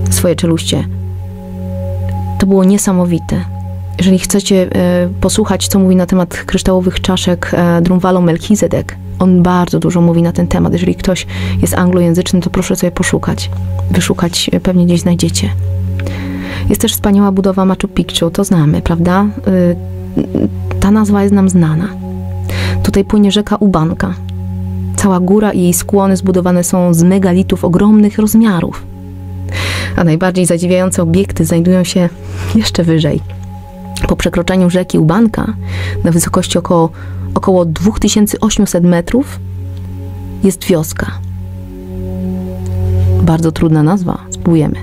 swoje czeluście. To było niesamowite. Jeżeli chcecie posłuchać, co mówi na temat kryształowych czaszek Drunvalo Melchizedek, on bardzo dużo mówi na ten temat. Jeżeli ktoś jest anglojęzyczny, to proszę sobie poszukać. Wyszukać, pewnie gdzieś znajdziecie. Jest też wspaniała budowa Machu Picchu, to znamy, prawda? Ta nazwa jest nam znana. Tutaj płynie rzeka Ubanka. Cała góra i jej skłony zbudowane są z megalitów ogromnych rozmiarów. A najbardziej zadziwiające obiekty znajdują się jeszcze wyżej. Po przekroczeniu rzeki Ubanka na wysokości około 2800 metrów jest wioska. Bardzo trudna nazwa, spróbujemy.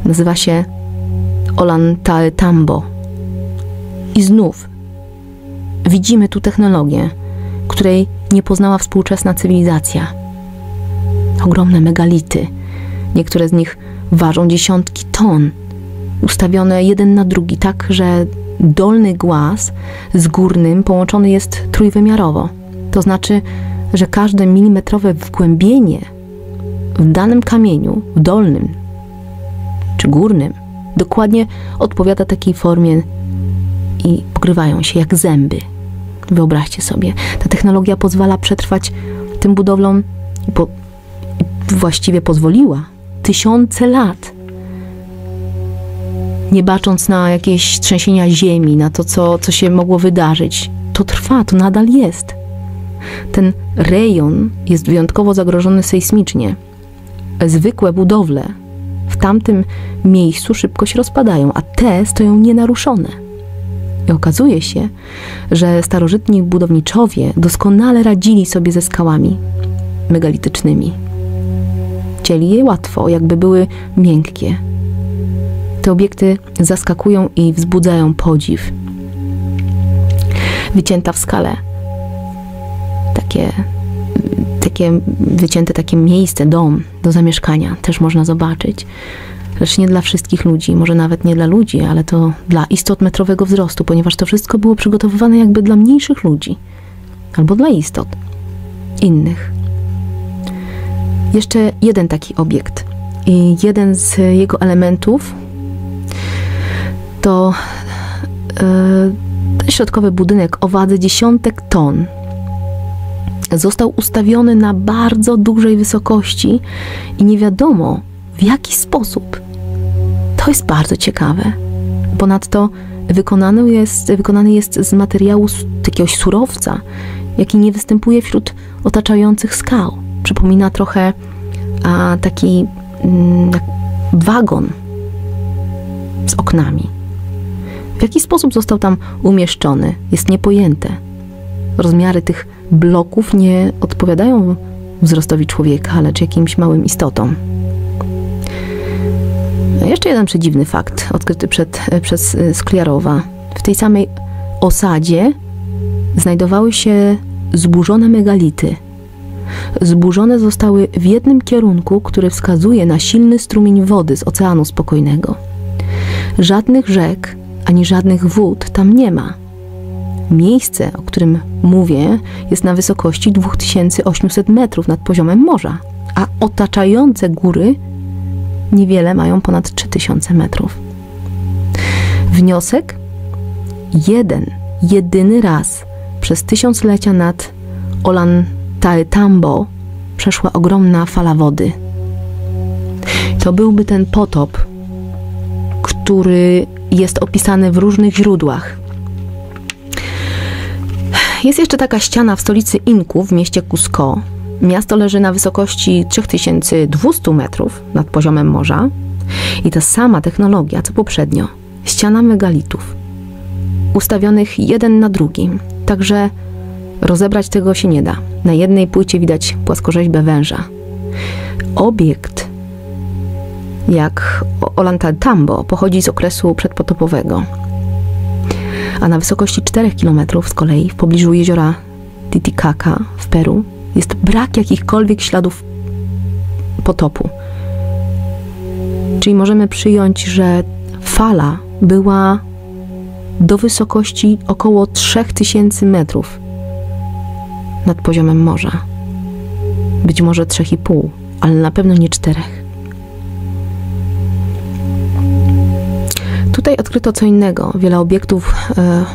Nazywa się Ollantaytambo. I znów widzimy tu technologię, której nie poznała współczesna cywilizacja. Ogromne megality. Niektóre z nich ważą dziesiątki ton. Ustawione jeden na drugi, tak, że dolny głaz z górnym połączony jest trójwymiarowo. To znaczy, że każde milimetrowe wgłębienie w danym kamieniu, w dolnym czy górnym, dokładnie odpowiada takiej formie i pokrywają się jak zęby. Wyobraźcie sobie, ta technologia pozwala przetrwać tym budowlom i właściwie pozwoliła tysiące lat. Nie bacząc na jakieś trzęsienia ziemi, na to, co się mogło wydarzyć. To trwa, to nadal jest. Ten rejon jest wyjątkowo zagrożony sejsmicznie. Zwykłe budowle w tamtym miejscu szybko się rozpadają, a te stoją nienaruszone. I okazuje się, że starożytni budowniczowie doskonale radzili sobie ze skałami megalitycznymi. Cieli je łatwo, jakby były miękkie. Te obiekty zaskakują i wzbudzają podziw. Wycięta w skale. Wycięte takie miejsce, dom do zamieszkania też można zobaczyć. Lecz nie dla wszystkich ludzi, może nawet nie dla ludzi, ale to dla istot metrowego wzrostu, ponieważ to wszystko było przygotowywane jakby dla mniejszych ludzi. Albo dla istot innych. Jeszcze jeden taki obiekt. I jeden z jego elementów to ten środkowy budynek o wadze dziesiątek ton. Został ustawiony na bardzo dużej wysokości i nie wiadomo w jaki sposób. To jest bardzo ciekawe. Ponadto wykonany jest z materiału jakiegoś surowca, jaki nie występuje wśród otaczających skał. Przypomina trochę taki wagon z oknami. W jaki sposób został tam umieszczony, jest niepojęte. Rozmiary tych bloków nie odpowiadają wzrostowi człowieka, lecz jakimś małym istotom. Jeszcze jeden przedziwny fakt, odkryty przez Skliarowa. W tej samej osadzie znajdowały się zburzone megality. Zburzone zostały w jednym kierunku, który wskazuje na silny strumień wody z Oceanu Spokojnego. Żadnych rzek, ani żadnych wód tam nie ma. Miejsce, o którym mówię, jest na wysokości 2800 metrów nad poziomem morza, a otaczające góry niewiele mają ponad 3000 metrów. Wniosek? Jedyny raz przez tysiąclecia nad Ollantaytambo przeszła ogromna fala wody. To byłby ten potop, który jest opisany w różnych źródłach. Jest jeszcze taka ściana w stolicy Inków, w mieście Cusco. Miasto leży na wysokości 3200 metrów nad poziomem morza i ta sama technologia, co poprzednio. Ściana megalitów, ustawionych jeden na drugim, także rozebrać tego się nie da. Na jednej płycie widać płaskorzeźbę węża. Obiekt, jak Ollantaytambo, pochodzi z okresu przedpotopowego. A na wysokości 4 km z kolei, w pobliżu jeziora Titicaca w Peru, jest brak jakichkolwiek śladów potopu. Czyli możemy przyjąć, że fala była do wysokości około 3000 metrów nad poziomem morza. Być może 3,5, ale na pewno nie 4. Tutaj odkryto co innego. Wiele obiektów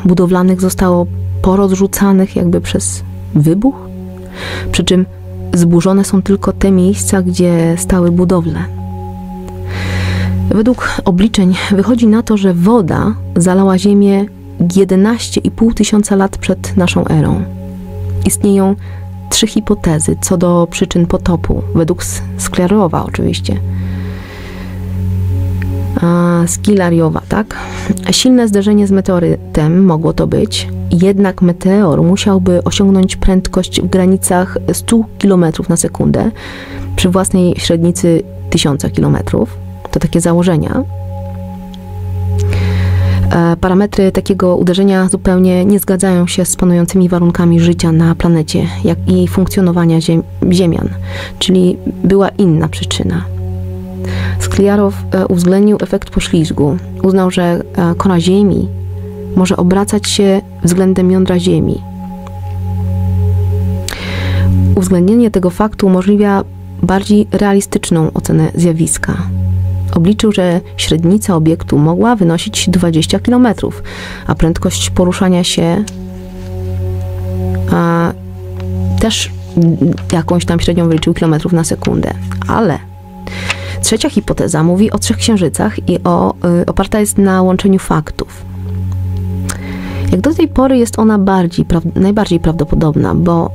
budowlanych zostało porozrzucanych jakby przez wybuch, przy czym zburzone są tylko te miejsca, gdzie stały budowle. Według obliczeń wychodzi na to, że woda zalała Ziemię 11,5 tysiąca lat przed naszą erą. Istnieją 3 hipotezy co do przyczyn potopu, według Sklerowa oczywiście. Skilariowa, tak? Silne zderzenie z meteorytem mogło to być, jednak meteor musiałby osiągnąć prędkość w granicach 100 km na sekundę przy własnej średnicy 1000 km. To takie założenia. Parametry takiego uderzenia zupełnie nie zgadzają się z panującymi warunkami życia na planecie, jak i funkcjonowania Ziemian, czyli była inna przyczyna. Skliarow uwzględnił efekt poślizgu. Uznał, że kora Ziemi może obracać się względem jądra Ziemi. Uwzględnienie tego faktu umożliwia bardziej realistyczną ocenę zjawiska. Obliczył, że średnica obiektu mogła wynosić 20 km, a prędkość poruszania się też jakąś tam średnią wyliczył kilometrów na sekundę. Ale trzecia hipoteza mówi o 3 księżycach i oparta jest na łączeniu faktów. Jak do tej pory jest ona najbardziej prawdopodobna, bo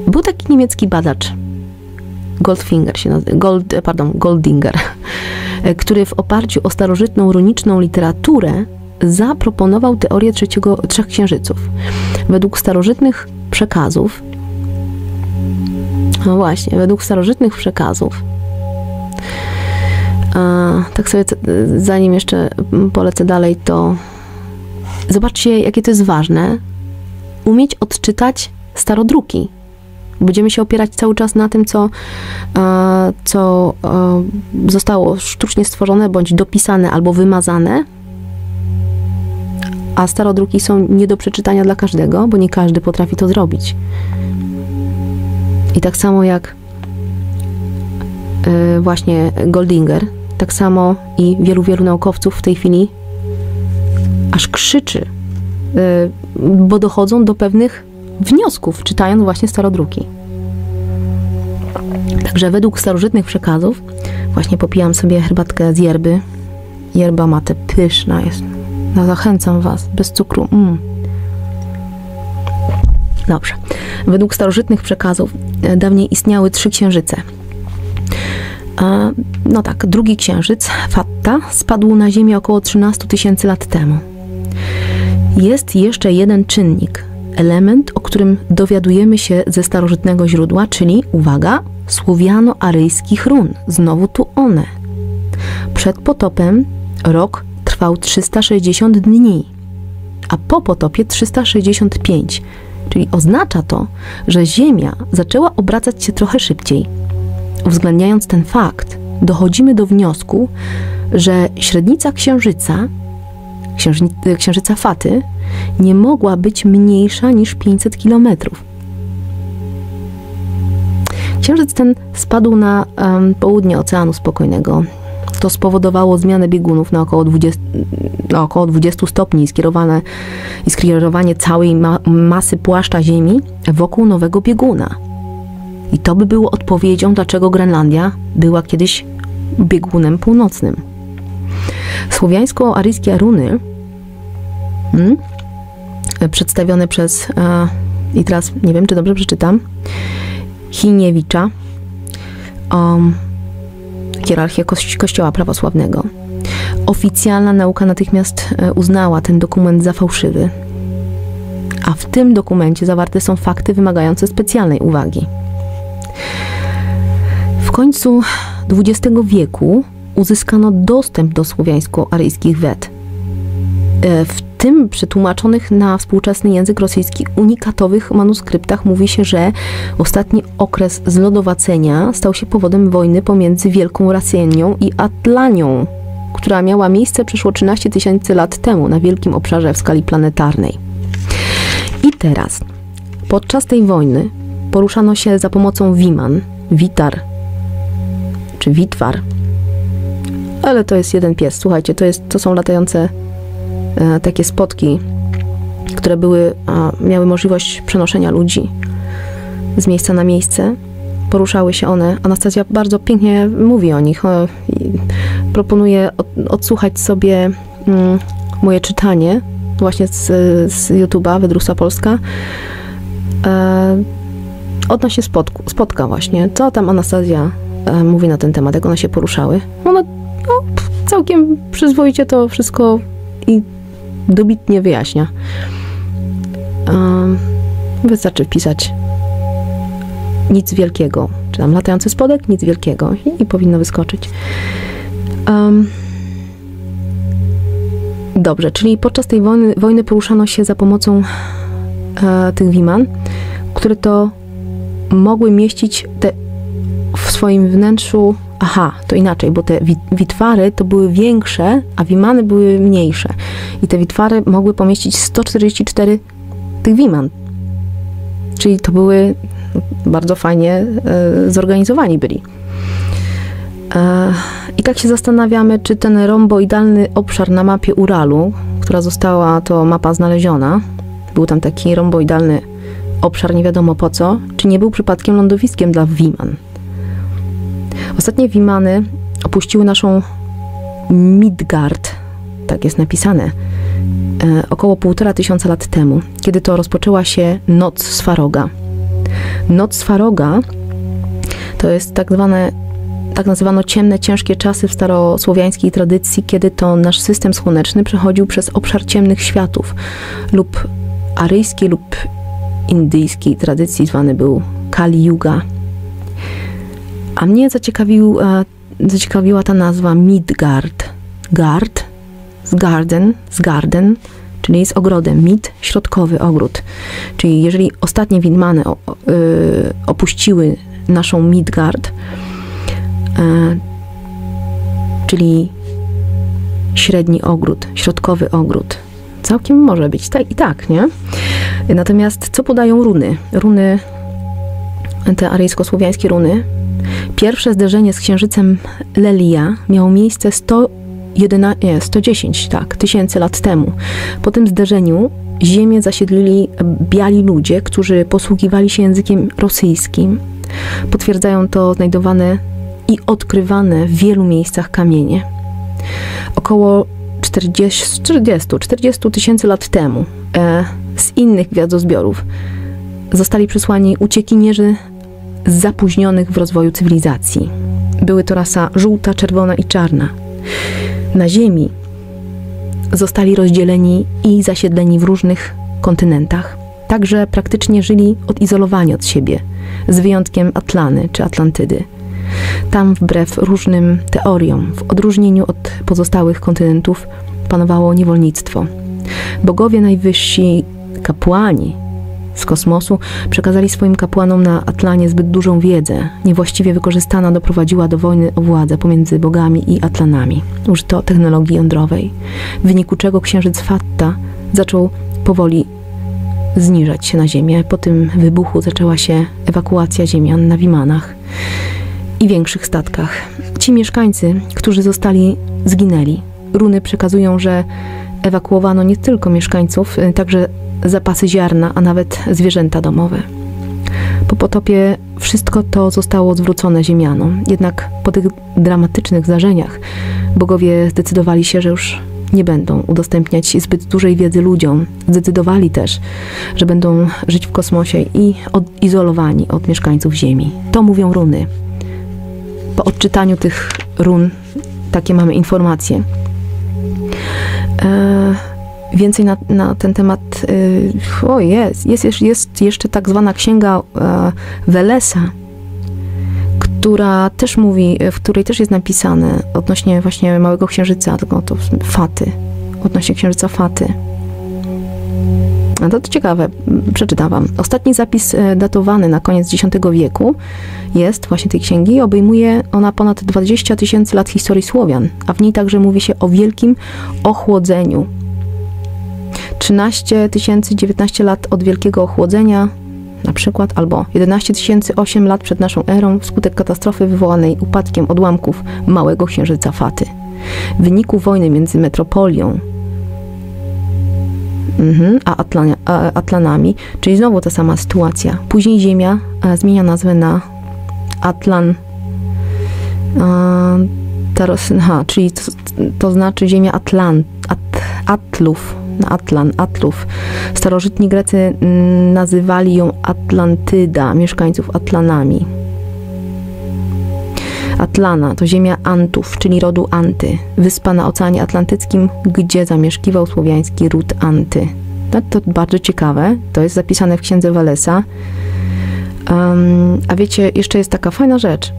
był taki niemiecki badacz, Goldinger, który w oparciu o starożytną runiczną literaturę zaproponował teorię 3 księżyców. Według starożytnych przekazów, tak sobie, zanim jeszcze polecę dalej, to zobaczcie, jakie to jest ważne, umieć odczytać starodruki. Będziemy się opierać cały czas na tym, co zostało sztucznie stworzone, bądź dopisane, albo wymazane, a starodruki są nie do przeczytania dla każdego, bo nie każdy potrafi to zrobić. I tak samo jak właśnie Goldinger, tak samo i wielu naukowców w tej chwili aż krzyczy, bo dochodzą do pewnych wniosków, czytając właśnie starodruki. Także według starożytnych przekazów, właśnie popijam sobie herbatkę z yerby. Yerba mate pyszna jest. No, zachęcam was, bez cukru. Dobrze. Według starożytnych przekazów dawniej istniały 3 księżyce. No tak, drugi księżyc, Fatta, spadł na Ziemię około 13 tysięcy lat temu. Jest jeszcze jeden czynnik, element, o którym dowiadujemy się ze starożytnego źródła, czyli, uwaga, słowiano-aryjskich run. Znowu tu one. Przed potopem rok trwał 360 dni, a po potopie 365, czyli oznacza to, że Ziemia zaczęła obracać się trochę szybciej. Uwzględniając ten fakt, dochodzimy do wniosku, że średnica księżyca Faty nie mogła być mniejsza niż 500 km. Księżyc ten spadł na południe Oceanu Spokojnego. To spowodowało zmianę biegunów na około 20 stopni i skierowanie całej masy płaszcza Ziemi wokół nowego bieguna. I to by było odpowiedzią, dlaczego Grenlandia była kiedyś biegunem północnym. Słowiańsko-aryjskie runy przedstawione przez, i teraz nie wiem, czy dobrze przeczytam, Hiniewicza, hierarchię Kościoła prawosławnego. Oficjalna nauka natychmiast uznała ten dokument za fałszywy, a w tym dokumencie zawarte są fakty wymagające specjalnej uwagi. W końcu XX wieku uzyskano dostęp do słowiańsko-aryjskich Ved. W tym przetłumaczonych na współczesny język rosyjski unikatowych manuskryptach mówi się, że ostatni okres zlodowacenia stał się powodem wojny pomiędzy Wielką Rosją i Atlanią, która miała miejsce przeszło 13 000 lat temu na wielkim obszarze w skali planetarnej. I teraz, podczas tej wojny poruszano się za pomocą wiman, witar czy witwar, ale to jest jeden pies. Słuchajcie, to są latające takie spotki, które miały możliwość przenoszenia ludzi z miejsca na miejsce. Poruszały się one. Anastazja bardzo pięknie mówi o nich. Proponuję odsłuchać sobie moje czytanie właśnie z YouTube'a, Wydrusa Polska, odnośnie spotka właśnie. Co tam Anastazja mówi na ten temat, jak one się poruszały. Ona całkiem przyzwoicie to wszystko i dobitnie wyjaśnia. Wystarczy wpisać nic wielkiego, czy tam latający spodek, nic wielkiego i powinno wyskoczyć. Dobrze, czyli podczas tej wojny poruszano się za pomocą tych wiman, które to mogły mieścić w swoim wnętrzu, to inaczej, bo te witwary to były większe, a wimany były mniejsze. I te witwary mogły pomieścić 144 tych wiman. Czyli to były bardzo fajnie zorganizowani byli. I tak się zastanawiamy, czy ten romboidalny obszar na mapie Uralu, która została to mapa znaleziona, był tam taki romboidalny obszar, nie wiadomo po co, czy nie był przypadkiem lądowiskiem dla wiman. Ostatnie wimany opuściły naszą Midgard, tak jest napisane, około 1500 lat temu, kiedy to rozpoczęła się Noc Swaroga. Noc Swaroga to jest tak nazywano ciemne, ciężkie czasy w starosłowiańskiej tradycji, kiedy to nasz system słoneczny przechodził przez obszar ciemnych światów lub aryjskiej lub indyjskiej tradycji zwany był Kali Yuga. A mnie zaciekawiła ta nazwa Midgard. Gard z garden, czyli z ogrodem. Mid, środkowy ogród. Czyli jeżeli ostatnie widmany opuściły naszą Midgard, czyli średni ogród, środkowy ogród. Całkiem może być tak i tak, nie? Natomiast co podają runy? Runy, te aryjsko-słowiańskie runy. Pierwsze zderzenie z księżycem Lelia miało miejsce 110 tysięcy lat temu. Po tym zderzeniu ziemię zasiedlili biali ludzie, którzy posługiwali się językiem rosyjskim. Potwierdzają to znajdowane i odkrywane w wielu miejscach kamienie. Około 40 tysięcy lat temu z innych gwiazdozbiorów zostali przysłani uciekinierzy zapóźnionych w rozwoju cywilizacji. Były to rasa żółta, czerwona i czarna. Na Ziemi zostali rozdzieleni i zasiedleni w różnych kontynentach. Także praktycznie żyli odizolowani od siebie, z wyjątkiem Atlany czy Atlantydy. Tam wbrew różnym teoriom, w odróżnieniu od pozostałych kontynentów, panowało niewolnictwo. Bogowie najwyżsi, kapłani z kosmosu przekazali swoim kapłanom na Atlanie zbyt dużą wiedzę. Niewłaściwie wykorzystana doprowadziła do wojny o władzę pomiędzy bogami i Atlanami. Użyto technologii jądrowej, w wyniku czego księżyc Fatta zaczął powoli zniżać się na Ziemię. Po tym wybuchu zaczęła się ewakuacja ziemian na wimanach i większych statkach. Ci mieszkańcy, którzy zginęli. Runy przekazują, że ewakuowano nie tylko mieszkańców, także zapasy ziarna, a nawet zwierzęta domowe. Po potopie wszystko to zostało zwrócone ziemianom. Jednak po tych dramatycznych zdarzeniach bogowie zdecydowali się, że już nie będą udostępniać zbyt dużej wiedzy ludziom. Zdecydowali też, że będą żyć w kosmosie i odizolowani od mieszkańców Ziemi. To mówią runy. Po odczytaniu tych run takie mamy informacje. Więcej na ten temat jest jeszcze tak zwana księga Welesa, która też mówi, w której też jest napisane odnośnie właśnie Małego Księżyca, tylko to Faty, odnośnie Księżyca Faty. No to ciekawe, przeczytam wam. Ostatni zapis datowany na koniec X wieku jest właśnie tej księgi i obejmuje ona ponad 20 000 lat historii Słowian, a w niej także mówi się o wielkim ochłodzeniu. 13 19 lat od wielkiego ochłodzenia na przykład, albo 11 008 lat przed naszą erą wskutek katastrofy wywołanej upadkiem odłamków małego księżyca Faty. W wyniku wojny między metropolią a Atlanami, czyli znowu ta sama sytuacja. Później Ziemia zmienia nazwę na Atlan, czyli to znaczy Ziemia Atlów. Atlów. Starożytni Grecy nazywali ją Atlantyda, mieszkańców Atlanami. Atlana to ziemia Antów, czyli rodu Anty, wyspa na Oceanie Atlantyckim, gdzie zamieszkiwał słowiański ród Anty. No, to bardzo ciekawe, to jest zapisane w księdze Walesa. A wiecie, jeszcze jest taka fajna rzecz,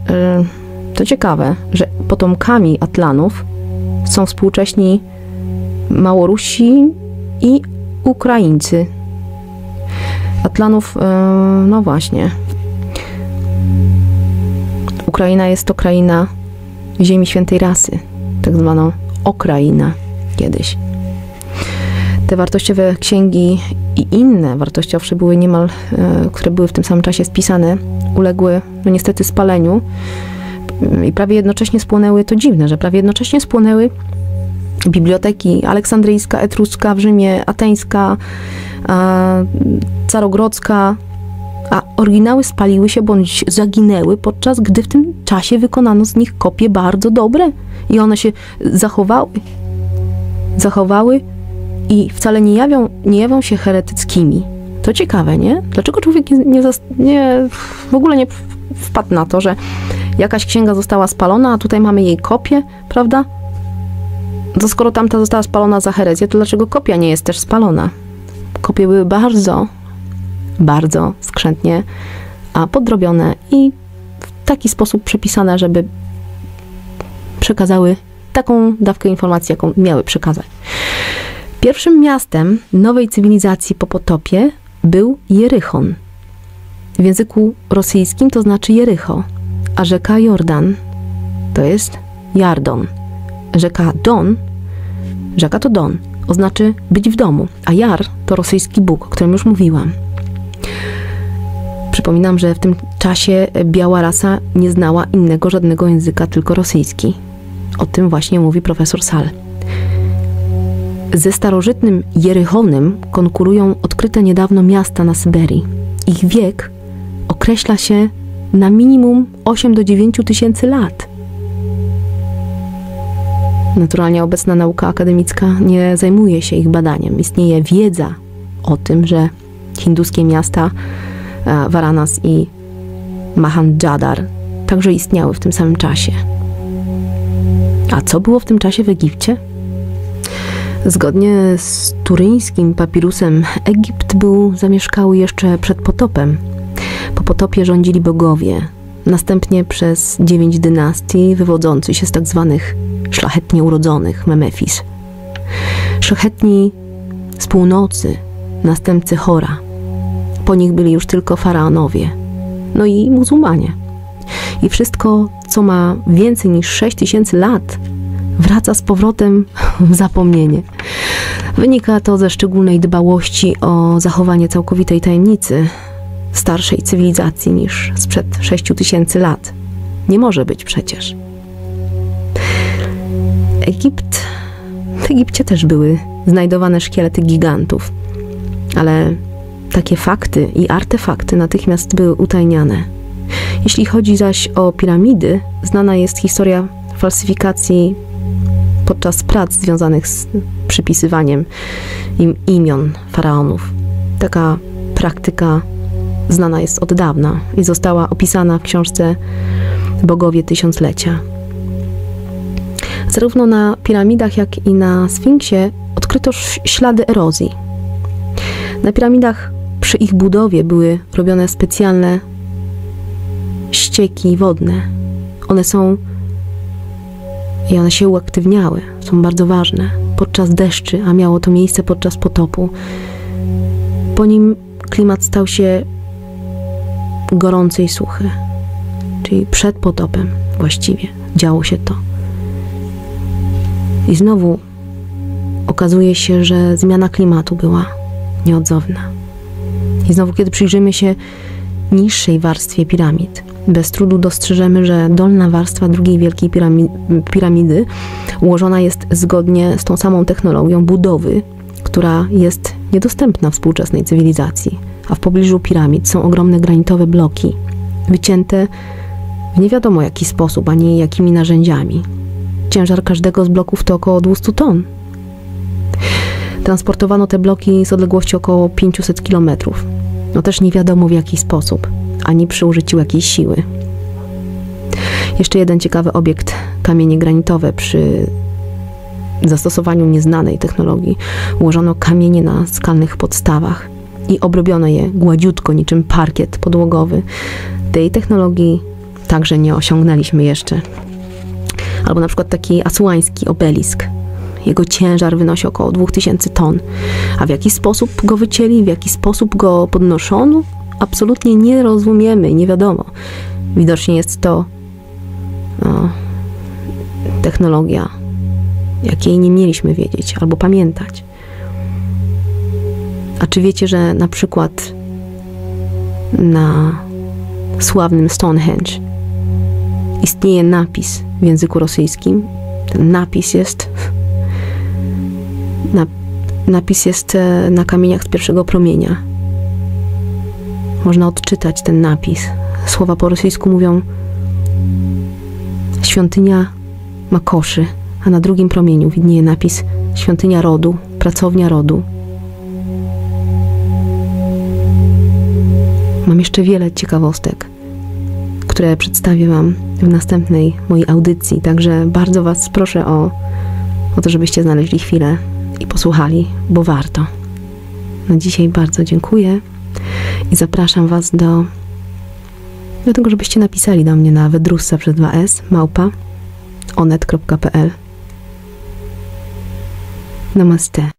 to ciekawe, że potomkami Atlanów są współcześni Małorusi i Ukraińcy. Atlanów, no właśnie. Ukraina jest to kraina ziemi świętej rasy, tak zwaną Okraina kiedyś. Te wartościowe księgi i inne wartościowsze były niemal, które były w tym samym czasie spisane, uległy no niestety spaleniu i prawie jednocześnie spłonęły, to dziwne, że prawie jednocześnie spłonęły biblioteki aleksandryjska, etruska w Rzymie, ateńska, carogrodzka, a oryginały spaliły się bądź zaginęły, podczas gdy w tym czasie wykonano z nich kopie bardzo dobre i one się zachowały i wcale nie jawią się heretyckimi. To ciekawe, nie? Dlaczego człowiek w ogóle nie wpadł na to, że jakaś księga została spalona, a tutaj mamy jej kopię, prawda? To skoro tamta została spalona za herezję, to dlaczego kopia nie jest też spalona? Kopie były bardzo skrzętnie podrobione i w taki sposób przepisane, żeby przekazały taką dawkę informacji, jaką miały przekazać. Pierwszym miastem nowej cywilizacji po potopie był Jerichon. W języku rosyjskim to znaczy Jericho, a rzeka Jordan to jest Jardon. Rzeka to Don, oznaczy być w domu, a Jar to rosyjski Bóg, o którym już mówiłam. Przypominam, że w tym czasie biała rasa nie znała innego żadnego języka, tylko rosyjski. O tym właśnie mówi profesor Sal. Ze starożytnym Jerychonem konkurują odkryte niedawno miasta na Syberii. Ich wiek określa się na minimum 8 do 9 tysięcy lat. Naturalnie obecna nauka akademicka nie zajmuje się ich badaniem. Istnieje wiedza o tym, że hinduskie miasta Varanas i Mohendżadar także istniały w tym samym czasie. A co było w tym czasie w Egipcie? Zgodnie z turyńskim papirusem Egipt był zamieszkały jeszcze przed potopem. Po potopie rządzili bogowie, następnie przez 9 dynastii wywodzących się z tak zwanych szlachetnie urodzonych Memefis. Szlachetni z północy, następcy Hora. Po nich byli już tylko faraonowie, no i muzułmanie. I wszystko, co ma więcej niż 6000 lat, wraca z powrotem w zapomnienie. Wynika to ze szczególnej dbałości o zachowanie całkowitej tajemnicy starszej cywilizacji niż sprzed 6000 lat. Nie może być przecież. W Egipcie też były znajdowane szkielety gigantów, ale takie fakty i artefakty natychmiast były utajniane. Jeśli chodzi zaś o piramidy, znana jest historia falsyfikacji podczas prac związanych z przypisywaniem im imion faraonów. Taka praktyka znana jest od dawna i została opisana w książce Bogowie Tysiąclecia. Zarówno na piramidach, jak i na Sfinksie odkryto ślady erozji. Na piramidach przy ich budowie były robione specjalne ścieki wodne. One się uaktywniały, są bardzo ważne podczas deszczy, a miało to miejsce podczas potopu. po nim klimat stał się gorący i suchy. Czyli przed potopem właściwie działo się to. I znowu okazuje się, że zmiana klimatu była nieodzowna. I znowu, kiedy przyjrzymy się niższej warstwie piramid, bez trudu dostrzeżemy, że dolna warstwa drugiej wielkiej piramidy ułożona jest zgodnie z tą samą technologią budowy, która jest niedostępna współczesnej cywilizacji. A w pobliżu piramid są ogromne granitowe bloki, wycięte w nie wiadomo jaki sposób, ani jakimi narzędziami. Ciężar każdego z bloków to około 200 ton. Transportowano te bloki z odległości około 500 kilometrów. No też nie wiadomo w jaki sposób, ani przy użyciu jakiejś siły. Jeszcze jeden ciekawy obiekt, kamienie granitowe. Przy zastosowaniu nieznanej technologii ułożono kamienie na skalnych podstawach i obrobiono je gładziutko, niczym parkiet podłogowy. Tej technologii także nie osiągnęliśmy jeszcze. Albo na przykład taki asuański obelisk. Jego ciężar wynosi około 2000 ton. A w jaki sposób go wycięli, w jaki sposób go podnoszono? Absolutnie nie rozumiemy, nie wiadomo. Widocznie jest to technologia, jakiej nie mieliśmy wiedzieć albo pamiętać. A czy wiecie, że na przykład na sławnym Stonehenge istnieje napis w języku rosyjskim? Ten napis jest na kamieniach z pierwszego promienia. Można odczytać ten napis. Słowa po rosyjsku mówią świątynia Makoszy, a na drugim promieniu widnieje napis świątynia rodu, pracownia rodu. Mam jeszcze wiele ciekawostek, które przedstawię Wam w następnej mojej audycji, także bardzo Was proszę o to, żebyście znaleźli chwilę i posłuchali, bo warto. Na dzisiaj bardzo dziękuję i zapraszam Was do tego, żebyście napisali do mnie na Wydrussa przez 2s @onet.pl. Namaste.